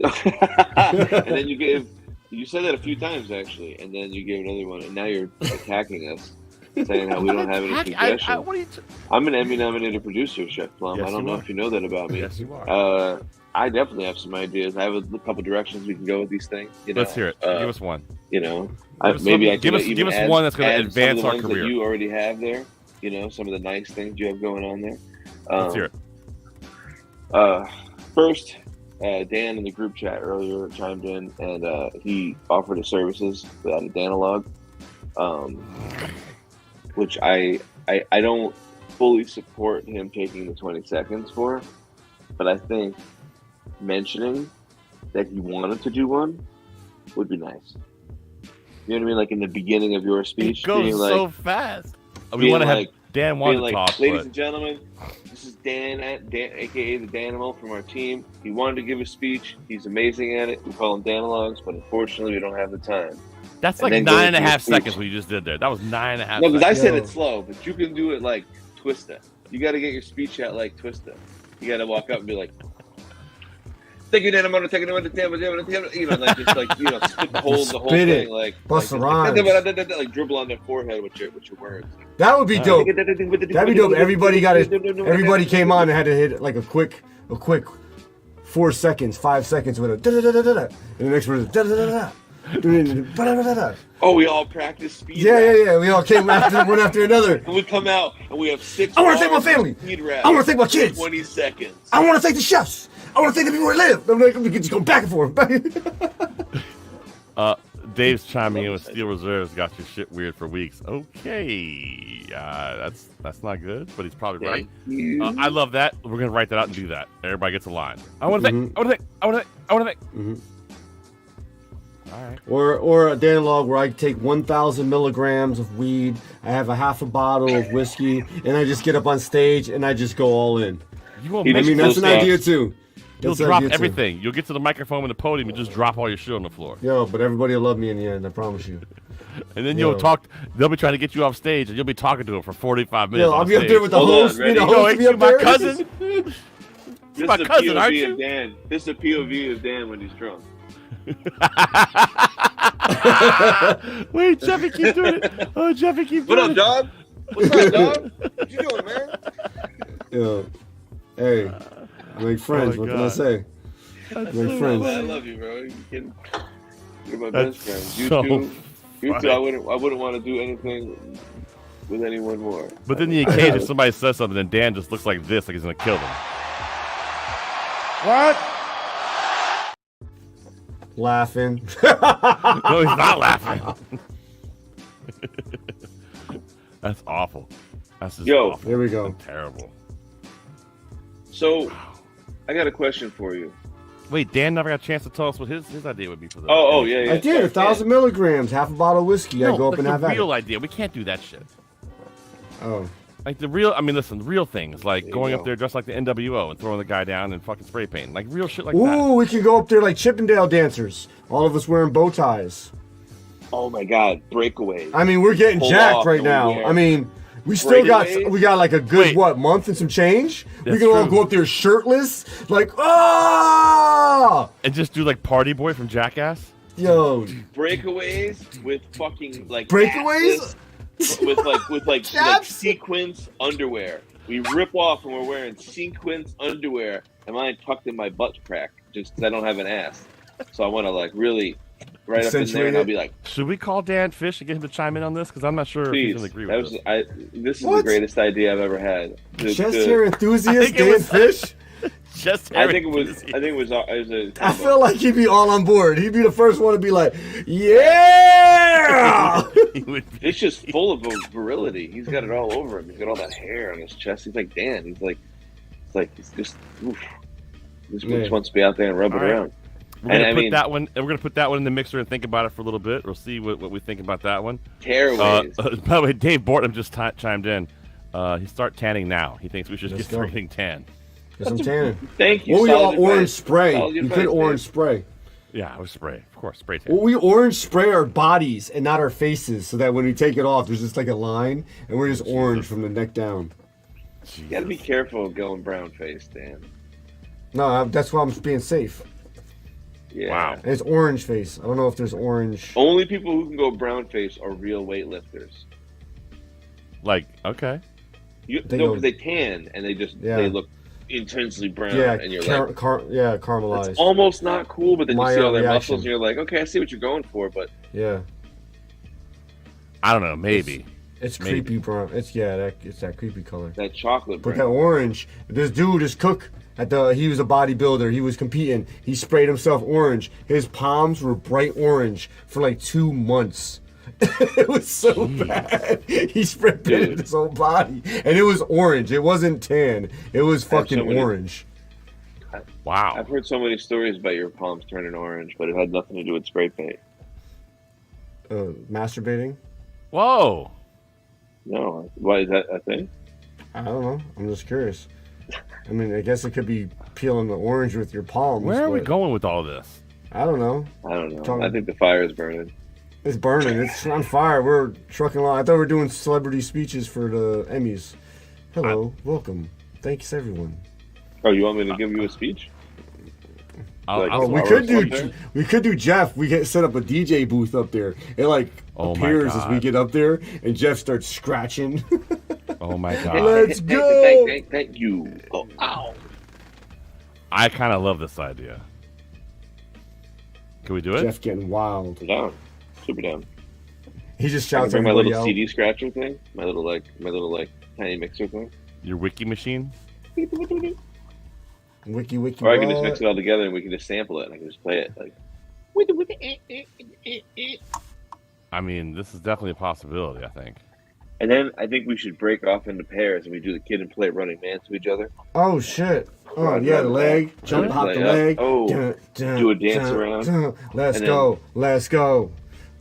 And then you said that a few times actually, and then you gave another one, and now you're attacking us, saying how we don't have any suggestions. I'm an Emmy-nominated producer, Chef Plum. Yes, I don't know if you know that about me. Yes, you are. I definitely have some ideas. I have a couple directions we can go with these things. Let's hear it. Give us one. Give us one that's going to advance our career. That you already have there. Some of the nice things you have going on there. Let's hear it. First, Dan in the group chat earlier chimed in, and he offered his services without a Danalog, which I don't fully support him taking the 20 seconds for, but I think mentioning that he wanted to do one would be nice. You know what I mean? Like in the beginning of your speech, it goes so fast. We want to have Dan want to talk. Ladies and gentlemen, this is Dan, aka the Danimal from our team. He wanted to give a speech. He's amazing at it. We call him Danalogs, but unfortunately, we don't have the time. That's like 9.5 seconds what you just did there. That was 9.5 seconds. No, because I said it slow, but you can do it like Twista. You got to get your speech out like Twista. You got to walk up and be like, "Thank you, Dan. I'm going to take it with the table." Like just like spit the whole thing, like bust rhymes, like dribble on their forehead with your words. That would be dope. That'd be dope. Everybody came on and had to hit like a quick 4 seconds, 5 seconds with a da da da da da, and the next word is da da da da. Oh, we all practice speed. Yeah. We all came one after another. And we come out and we have 6. I want to thank my family. I want to thank my kids. 20 seconds. I want to thank the chefs. I want to thank the people who live. I'm like, we can just go back and forth. Dave's chiming in with Steel Reserves got your shit weird for weeks. Okay, that's not good, but he's probably right. I love that. We're gonna write that out and do that. Everybody gets a line. I want to think. I want to think. Mm-hmm. All right. Or a Danalog where I take 1,000 milligrams of weed. I have a half a bottle of whiskey, and I just get up on stage and I just go all in. That's an idea too. You'll drop everything. You'll get to the microphone and the podium and just drop all your shit on the floor. Yo, but everybody will love me in the end, I promise you. And then you'll talk. They'll be trying to get you off stage, and you'll be talking to them for 45 minutes. Yo, I'll be up there with the host. Ain't you my cousin? This my cousin, aren't you? This is a POV of Dan when he's drunk. Wait, Jeffy, keep doing it. Oh, Jeffy, keep doing it. What up, dog? What's up, dog? What you doing, man? Yo, hey. Make friends. What can I say? Make friends. I love you, bro. You're my best friend. You too. I wouldn't want to do anything with anyone more. But then the occasion if somebody says something, and Dan just looks like this, like he's gonna kill them. What? Laughing. No, he's not laughing. That's awful. That's just awful. Here we go. That's terrible. So, I got a question for you. Wait, Dan never got a chance to tell us what his idea would be for the. Yeah. I did 1,000 milligrams, half a bottle of whiskey. No, I go up and have the that. real idea. We can't do that shit. Oh. Like the real. I mean, listen, real things like going up there dressed like the NWO and throwing the guy down and fucking spray paint, like real shit like that. Ooh, we can go up there like Chippendale dancers. All of us wearing bow ties. Oh my God, breakaways. I mean, we're getting jacked right now. I mean. We still got like a good month and some change. We can all go up there shirtless, like and just do like Party Boy from Jackass. Yo, breakaways with fucking like breakaways with like sequins underwear. We rip off and we're wearing sequins underwear, and mine tucked in my butt crack. just because I don't have an ass. So I want to like really right up in there, and I'll be like, should we call Dan Fish and get him to chime in on this? Because I'm not sure if he's going to agree with this. This is the greatest idea I've ever had. Chest hair enthusiast Dan Fish. I think it was a I feel like he'd be all on board. He'd be the first one to be like, yeah! It's just full of virility. He's got it all over him. He's got all that hair on his chest. He's like Dan. He's just, oof. This bitch wants to be out there and rub it around. We're gonna put that one in the mixer and think about it for a little bit. We'll see what we think about that one. Tearaways. By the way, Dave Bortman just chimed in. He start tanning now. He thinks we should get everything tan. Get some tanning. Thank you. Well, we all orange spray. You could orange spray. Yeah, I would spray. Of course, spray tan. Well, we orange spray our bodies and not our faces, so that when we take it off, there's just like a line, and we're just orange from the neck down. You gotta be careful of going brown face, Dan. No, that's why I'm being safe. Yeah. Wow. And it's orange face. I don't know if there's orange. Only people who can go brown face are real weightlifters. Like, okay. Because they tan and they look intensely brown. Yeah, and you're caramelized. It's almost not cool, but then you see all their reaction. muscles and you're like, okay, I see what you're going for, but yeah. I don't know, maybe. It's creepy brown. It's that creepy color. That chocolate brown. But that orange. This dude, this cook, he was a bodybuilder. He was competing. He sprayed himself orange. His palms were bright orange for like 2 months. It was so bad. He sprayed painted his whole body, and it was orange. It wasn't tan. It was fucking orange. Wow. I've heard so many stories about your palms turning orange, but it had nothing to do with spray paint. Masturbating? Whoa. No. Why is that a thing? I don't know. I'm just curious. I mean, I guess it could be peeling the orange with your palms. Where are we going with all this? I don't know. I think the fire is burning. It's burning. It's on fire. We're trucking along. I thought we were doing celebrity speeches for the Emmys. Hello. Welcome. Thanks, everyone. Oh, you want me to give you a speech? We could do Jeff. We get set up a DJ booth up there. It appears as we get up there, and Jeff starts scratching. Oh my god! Let's go! Thank you. Oh, ow! I kind of love this idea. Can we do it? Jeff getting wild. I'm down. Super down. He just shouts at my little out. CD scratcher thing. My little tiny mixer thing. Your wiki machine. Wiki. Or I can just mix it all together and we can just sample it and I can just play it like. I mean, this is definitely a possibility, I think. And then I think we should break off into pairs and we do the kid and play running man to each other. Oh shit! Oh yeah, the leg, jump, hop the leg. Oh, do a dance around. Let's go.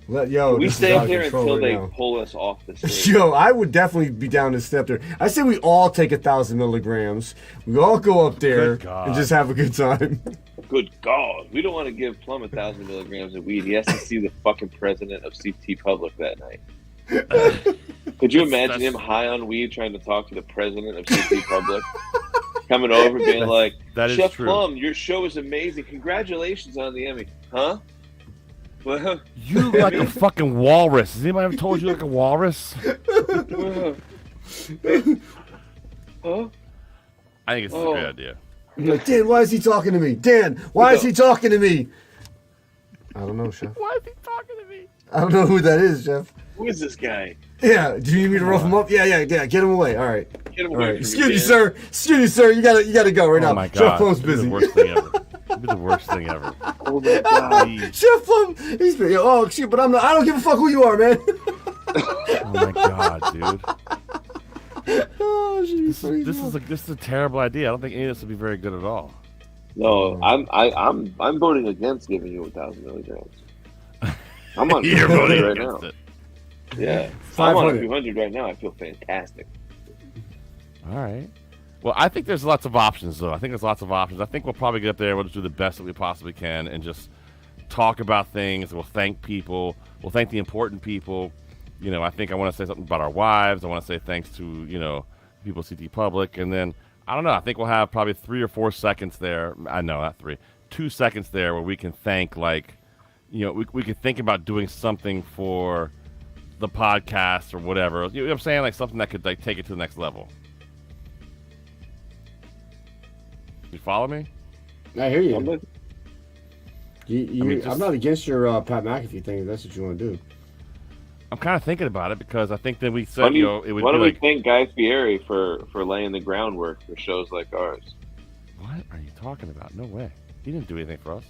We stay up there until they pull us off the stage. Yo, I would definitely be down to step there. I say we all take 1,000 milligrams. We all go up there and just have a good time. Good God. We don't want to give Plum 1,000 milligrams of weed. He has to see the fucking president of CT Public that night. Could you imagine him high on weed trying to talk to the president of CT Public? Coming over being like, Chef Plum, your show is amazing. Congratulations on the Emmy. Huh? Well, you look like a fucking walrus. Has anybody ever told you like a walrus? Huh? I think it's a great idea. You're like, Dan, why is he talking to me? Dan, why is he talking to me? I don't know, Chef. Why is he talking to me? I don't know who that is, Jeff. Who is this guy? Yeah, do you need me to rough him up? Yeah, get him away. All right. Get him away. Excuse me, sir. You gotta go right now. My God. Chef Plum's busy. The worst thing ever. It'd be the worst thing ever. Oh my God. Chef Plum, he's busy. Oh, excuse me, but I don't give a fuck who you are, man. Oh my God, dude. Oh, this is a terrible idea. I don't think any of this would be very good at all. No, I'm voting against giving you 1,000 milligrams. I'm on You're 200 voting right against now. it. Yeah, 500. I'm on 200 right now. I feel fantastic. All right. Well, I think there's lots of options, though. I think we'll probably get up there. We'll just do the best that we possibly can and just talk about things. We'll thank people. We'll thank the important people. You know, I think I want to say something about our wives. I want to say thanks to, people at CT Public. And then, I don't know, I think we'll have probably 3 or 4 seconds there. I know, not 3. 2 seconds there where we can thank, we could think about doing something for the podcast or whatever. You know what I'm saying? Like something that could take it to the next level. You follow me? I hear you. I'm not against your Pat McAfee thing. If that's what you want to do. I'm kind of thinking about it because I think that we said, it would be why don't we like. thank Guy Fieri for laying the groundwork for shows like ours? What are you talking about? No way. He didn't do anything for us.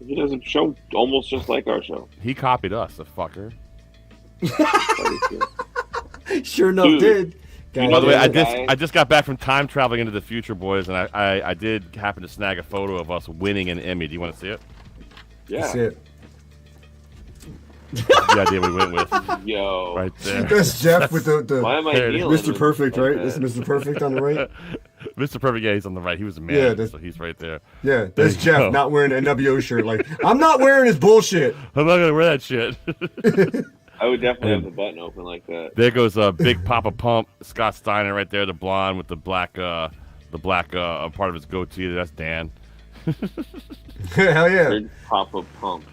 He does a show almost just like our show. He copied us, the fucker. Sure enough, did. By the way, I just got back from time traveling into the future, boys, and I did happen to snag a photo of us winning an Emmy. Do you want to see it? Yeah. That's it. The idea we went with. Yo. Right there. That's Jeff with the Why am I kneeling? Mr. Perfect, right? This is Mr. Perfect on the right. Mr. Perfect, yeah, he's on the right. He was a man, Yeah, so he's right there. Yeah, that's Jeff not wearing an NWO shirt. Like, I'm not wearing his bullshit. I'm not gonna wear that shit. I would definitely have the button open like that. There goes Big Papa Pump, Scott Steiner right there, the blonde with the black part of his goatee. That's Dan. Hell yeah. Big Papa Pump.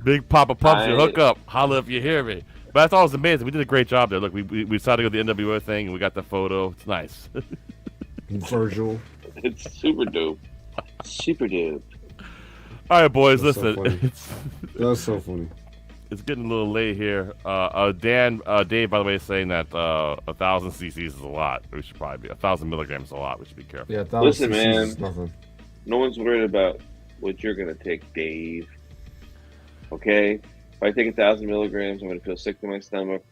Big Papa Pump's your hookup. Holla if you hear me. But that's always amazing. We did a great job there. Look, we decided to go to the NWO thing, and we got the photo. It's nice. Virgil. It's super dope. Super dope. All right, boys, That's listen. so funny. That was so funny. It's getting a little late here. Dave, by the way, is saying that 1,000 cc's is a lot. We should probably be 1,000 milligrams is a lot. We should be careful. Yeah, listen, man. Man. No one's worried about what you're gonna take, Dave. Okay, if I take 1,000 milligrams, I'm gonna feel sick to my stomach,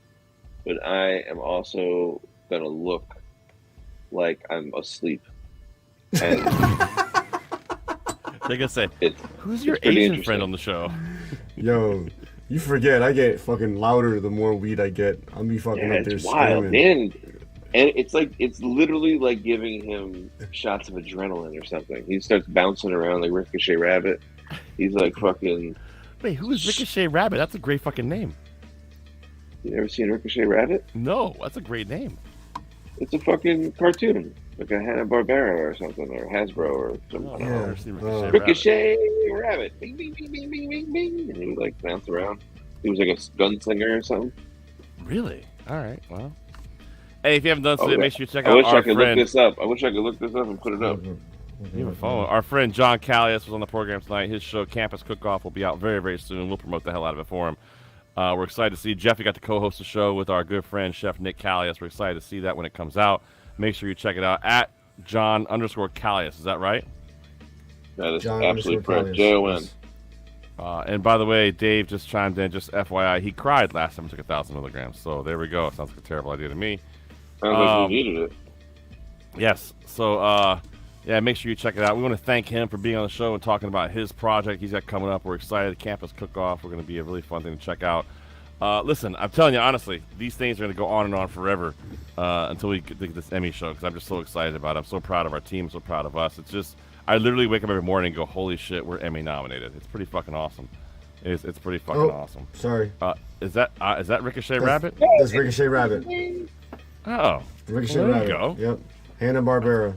but I am also gonna look like I'm asleep. And they're gonna say, "Who's your pretty Asian friend on the show?" Yo, you forget I get fucking louder the more weed I get. I'll be fucking up there it's wild, screaming. man. And it's literally like giving him shots of adrenaline or something. He starts bouncing around like Ricochet Rabbit. He's like fucking. Wait, who is Ricochet Rabbit? That's a great fucking name. You never seen Ricochet Rabbit? No, that's a great name. It's a fucking cartoon, like a Hanna-Barbera or something, or Hasbro or something. I've never seen Ricochet Ricochet Rabbit. Bing, bing, bing, bing, bing, bing, bing. And he would like bounce around. He was like a gunslinger or something. Really? All right. Well. Hey, if you haven't done so, make sure you check out I wish our I could friend. look this up. I wish I could look this up and put it up. You have a phone. Our friend John Calias was on the program tonight. His show, Campus Cookoff, will be out very, very soon. We'll promote the hell out of it for him. We're excited to see Jeffy got to co-host the show with our good friend, Chef Nick Calias. We're excited to see that when it comes out. Make sure you check it out at John_Calias. Is that right? That is John absolutely correct. Calias. J-O-N. And by the way, Dave just chimed in, just FYI, he cried last time he took 1,000 milligrams. So there we go. It sounds like a terrible idea to me. Sounds like we needed it. Yes. So, yeah, make sure you check it out. We want to thank him for being on the show and talking about his project he's got coming up. We're excited. Campus Cookoff. We're going to be a really fun thing to check out. Listen, I'm telling you, honestly, these things are going to go on and on forever until we get this Emmy show, because I'm just so excited about it. I'm so proud of our team, so proud of us. It's just, I literally wake up every morning and go, holy shit, we're Emmy nominated. It's pretty fucking awesome. It's pretty fucking awesome. Sorry. Is that Ricochet Rabbit? That's Ricochet Rabbit. Oh. Ricochet well, there Rabbit. you go. Yep. Hanna-Barbera.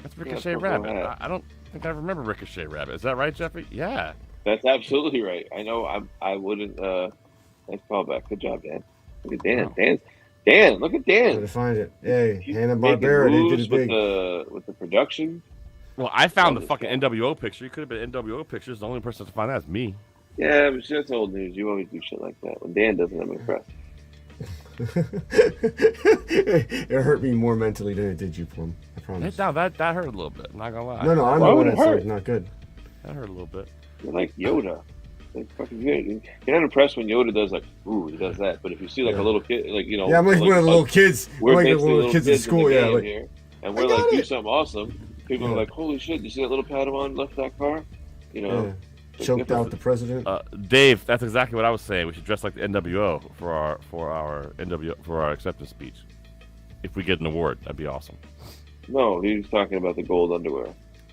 That's Ricochet Rabbit. I don't think I remember Ricochet Rabbit. Is that right, Jeffrey? Yeah. That's absolutely right. I know. I wouldn't. Nice callback. Good job, Dan. Look at Dan. Oh. Dan. Look at Dan. To find it. Hey, He's Hanna-Barbera. making They moves did it big. with the production. Well, I found the fucking NWO picture. You could have been NWO pictures. The only person to find that is me. Yeah, but that's old news. You always do shit like that. When Dan doesn't, I'm impressed. It hurt me more mentally than it did you, Plum. I promise. No, that hurt a little bit. I'm not gonna lie. No, I'm Why the would one it that said hurt? it's not good. That hurt a little bit. You're like Yoda. Like fucking, you're not impressed when Yoda does like, ooh, he does that. But if you see like a little kid, like Yeah, I'm like one of the little kids. I'm We're like basically one of the kids in school. Yeah, like here, and we're like, do something awesome. People are like, holy shit! You see that little Padawan left that car? You know, choked out the president. Dave, that's exactly what I was saying. We should dress like the NWO for our acceptance speech. If we get an award, that'd be awesome. No, he was talking about the gold underwear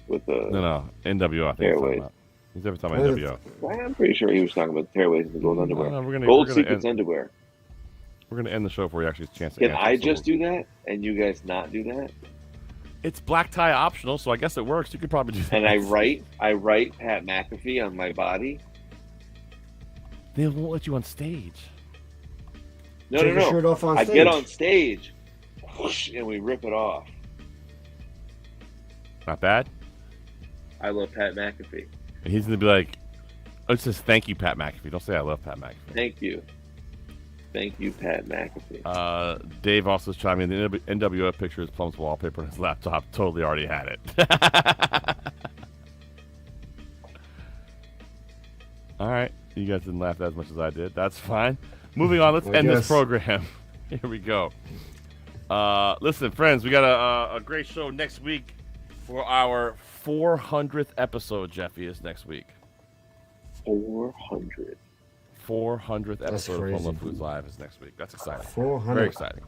with the No, NWO. I think he's talking about. He's never talking about NWO. Well, I'm pretty sure he was talking about the tearways and the gold underwear. No, gold sequence underwear. We're gonna end the show before you actually get a chance to Can answer. I just do that and you guys not do that? It's black tie optional, so I guess it works. You could probably do that. And I write Pat McAfee on my body. They won't let you on stage. No. Take your shirt off on I stage. get on stage, whoosh, and we rip it off. Not bad. I love Pat McAfee. And he's gonna be like, "Oh, it says thank you, Pat McAfee. Don't say I love Pat McAfee." Thank you, Pat McAfee. Dave also chiming in. The NWO picture is Plum's wallpaper on his laptop. Totally already had it. All right, you guys didn't laugh as much as I did. That's fine. Moving on. Let's end this program. Here we go. Listen, friends, we got a great show next week for our 400th episode. Jeffy is next week. 400th episode of Plumluvfoods Live is next week. That's exciting. 400. Very exciting.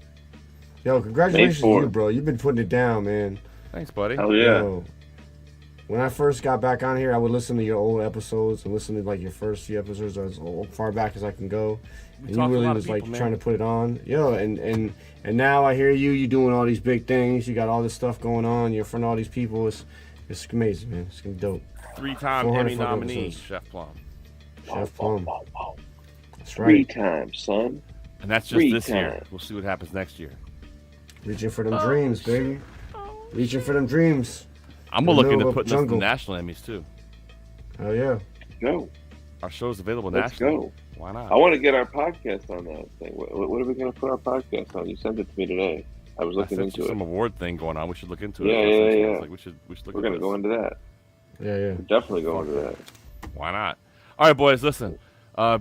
Yo, congratulations to you, bro. You've been putting it down, man. Thanks, buddy. Hell yeah. Yo, when I first got back on here, I would listen to your old episodes and listen to like your first few episodes as far back as I can go. And you really was like trying to put it on. Yo, and now I hear you doing all these big things. You got all this stuff going on. You're in front of all these people. It's amazing, man. It's gonna be dope. 3-time Emmy nominee, Chef Plum. Chef Plum. That's right. 3 times, son. And that's just this year. We'll see what happens next year. Reaching for them dreams, baby. Reaching for them dreams. I'm gonna look into putting us in the national Emmys too. Oh yeah. Go. Our show's available Let's nationally. go. Why not? I want to get our podcast on that thing. What are we going to put our podcast on? You sent it to me today. I was looking into it. Some award thing going on. We should look into it. Yeah. Like we should look. We're going to go into that. Yeah. We're definitely go into that. Why not? All right, boys. Listen.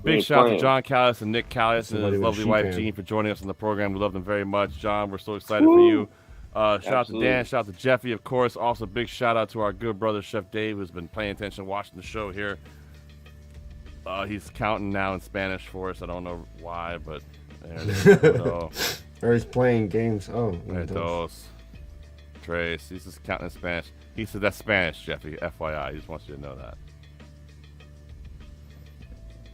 Big shout out to John Calias and Nick Calias and his lovely wife Jean for joining us on the program. We love them very much. John, we're so excited for you. Shout out to Dan. Shout out to Jeffy, of course. Also, big shout out to our good brother Chef Dave, who's been paying attention, watching the show here. He's counting now in Spanish for us. I don't know why, but there it is. Or he's playing games. Oh, dos. Tres. He's just counting in Spanish. He said that's Spanish, Jeffy. FYI. He just wants you to know that.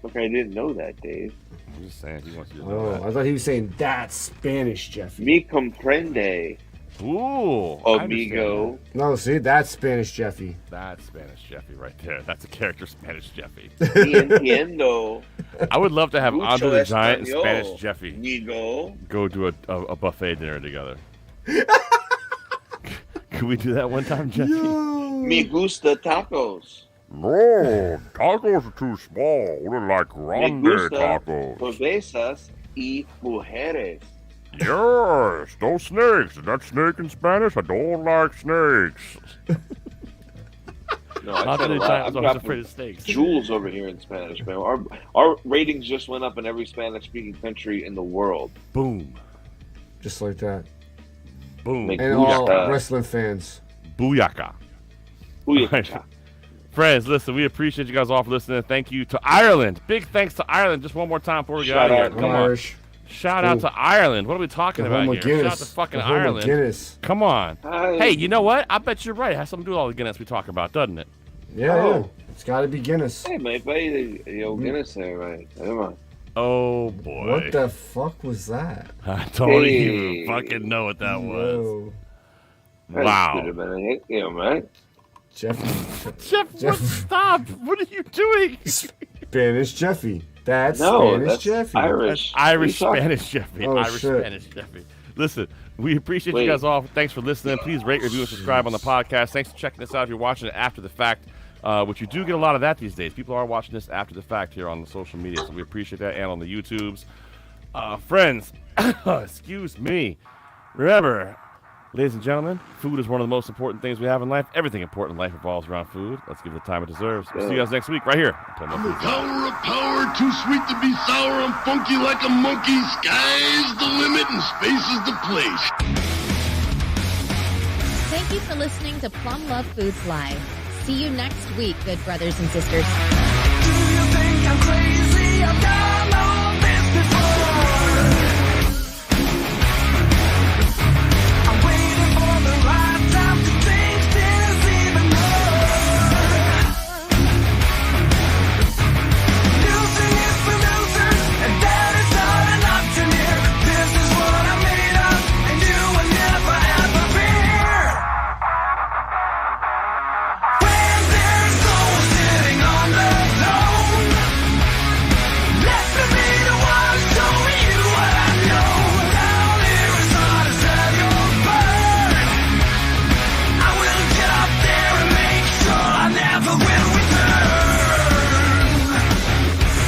Okay, I didn't know that, Dave. I'm just saying he wants you to know that. I thought he was saying that's Spanish, Jeffy. Me comprende. Ooh, amigo. No, see, that's Spanish Jeffy. That's Spanish Jeffy right there. That's a character Spanish Jeffy. Entiendo. I would love to have Andre the Giant and Spanish Jeffy amigo. Go to a buffet dinner together. Could we do that one time, Jeffy? Me gusta tacos. No, tacos are too small. We like grande tacos. Cervezas y mujeres. Yes, no snakes. Is that snake in Spanish? I don't like snakes. No, I said a lot. I'm afraid of snakes. Jewels over here in Spanish, man. Our ratings just went up in every Spanish-speaking country in the world. Boom. Just like that. Boom. And all wrestling fans. Booyaka. Booyaka. Friends, listen, we appreciate you guys all for listening. Thank you to Ireland. Big thanks to Ireland. Just one more time before we get out of here. Come on. Shout out to Ireland. What are we talking about here? Shout out to fucking Ireland. Guinness. Come on. Hey, you know what? I bet you're right. It has something to do with all the Guinness we talk about, doesn't it? Yeah. It's got to be Guinness. Hey, mate, buddy, Guinness there, right? Come on. Oh, boy. What the fuck was that? I don't even fucking know what that was. Wow. Yeah, man. Jeff, stop. What are you doing? Spanish Jeffy. That's Spanish Jeffy. Irish. That's Irish Spanish Jeffy. Oh, Irish Spanish Jeffy. Listen, we appreciate you guys all. Thanks for listening. Please rate, review, and subscribe on the podcast. Thanks for checking us out if you're watching it after the fact, which you do get a lot of that these days. People are watching this after the fact here on the social media, so we appreciate that, and on the YouTubes. Friends, excuse me. Remember, ladies and gentlemen, food is one of the most important things we have in life. Everything important in life revolves around food. Let's give it the time it deserves. We'll see you guys next week right here. I'm the tower of power, too sweet to be sour. I'm funky like a monkey. Sky's the limit and space is the place. Thank you for listening to Plumluvfoods Live. See you next week, good brothers and sisters. Do you think I'm crazy? I've got no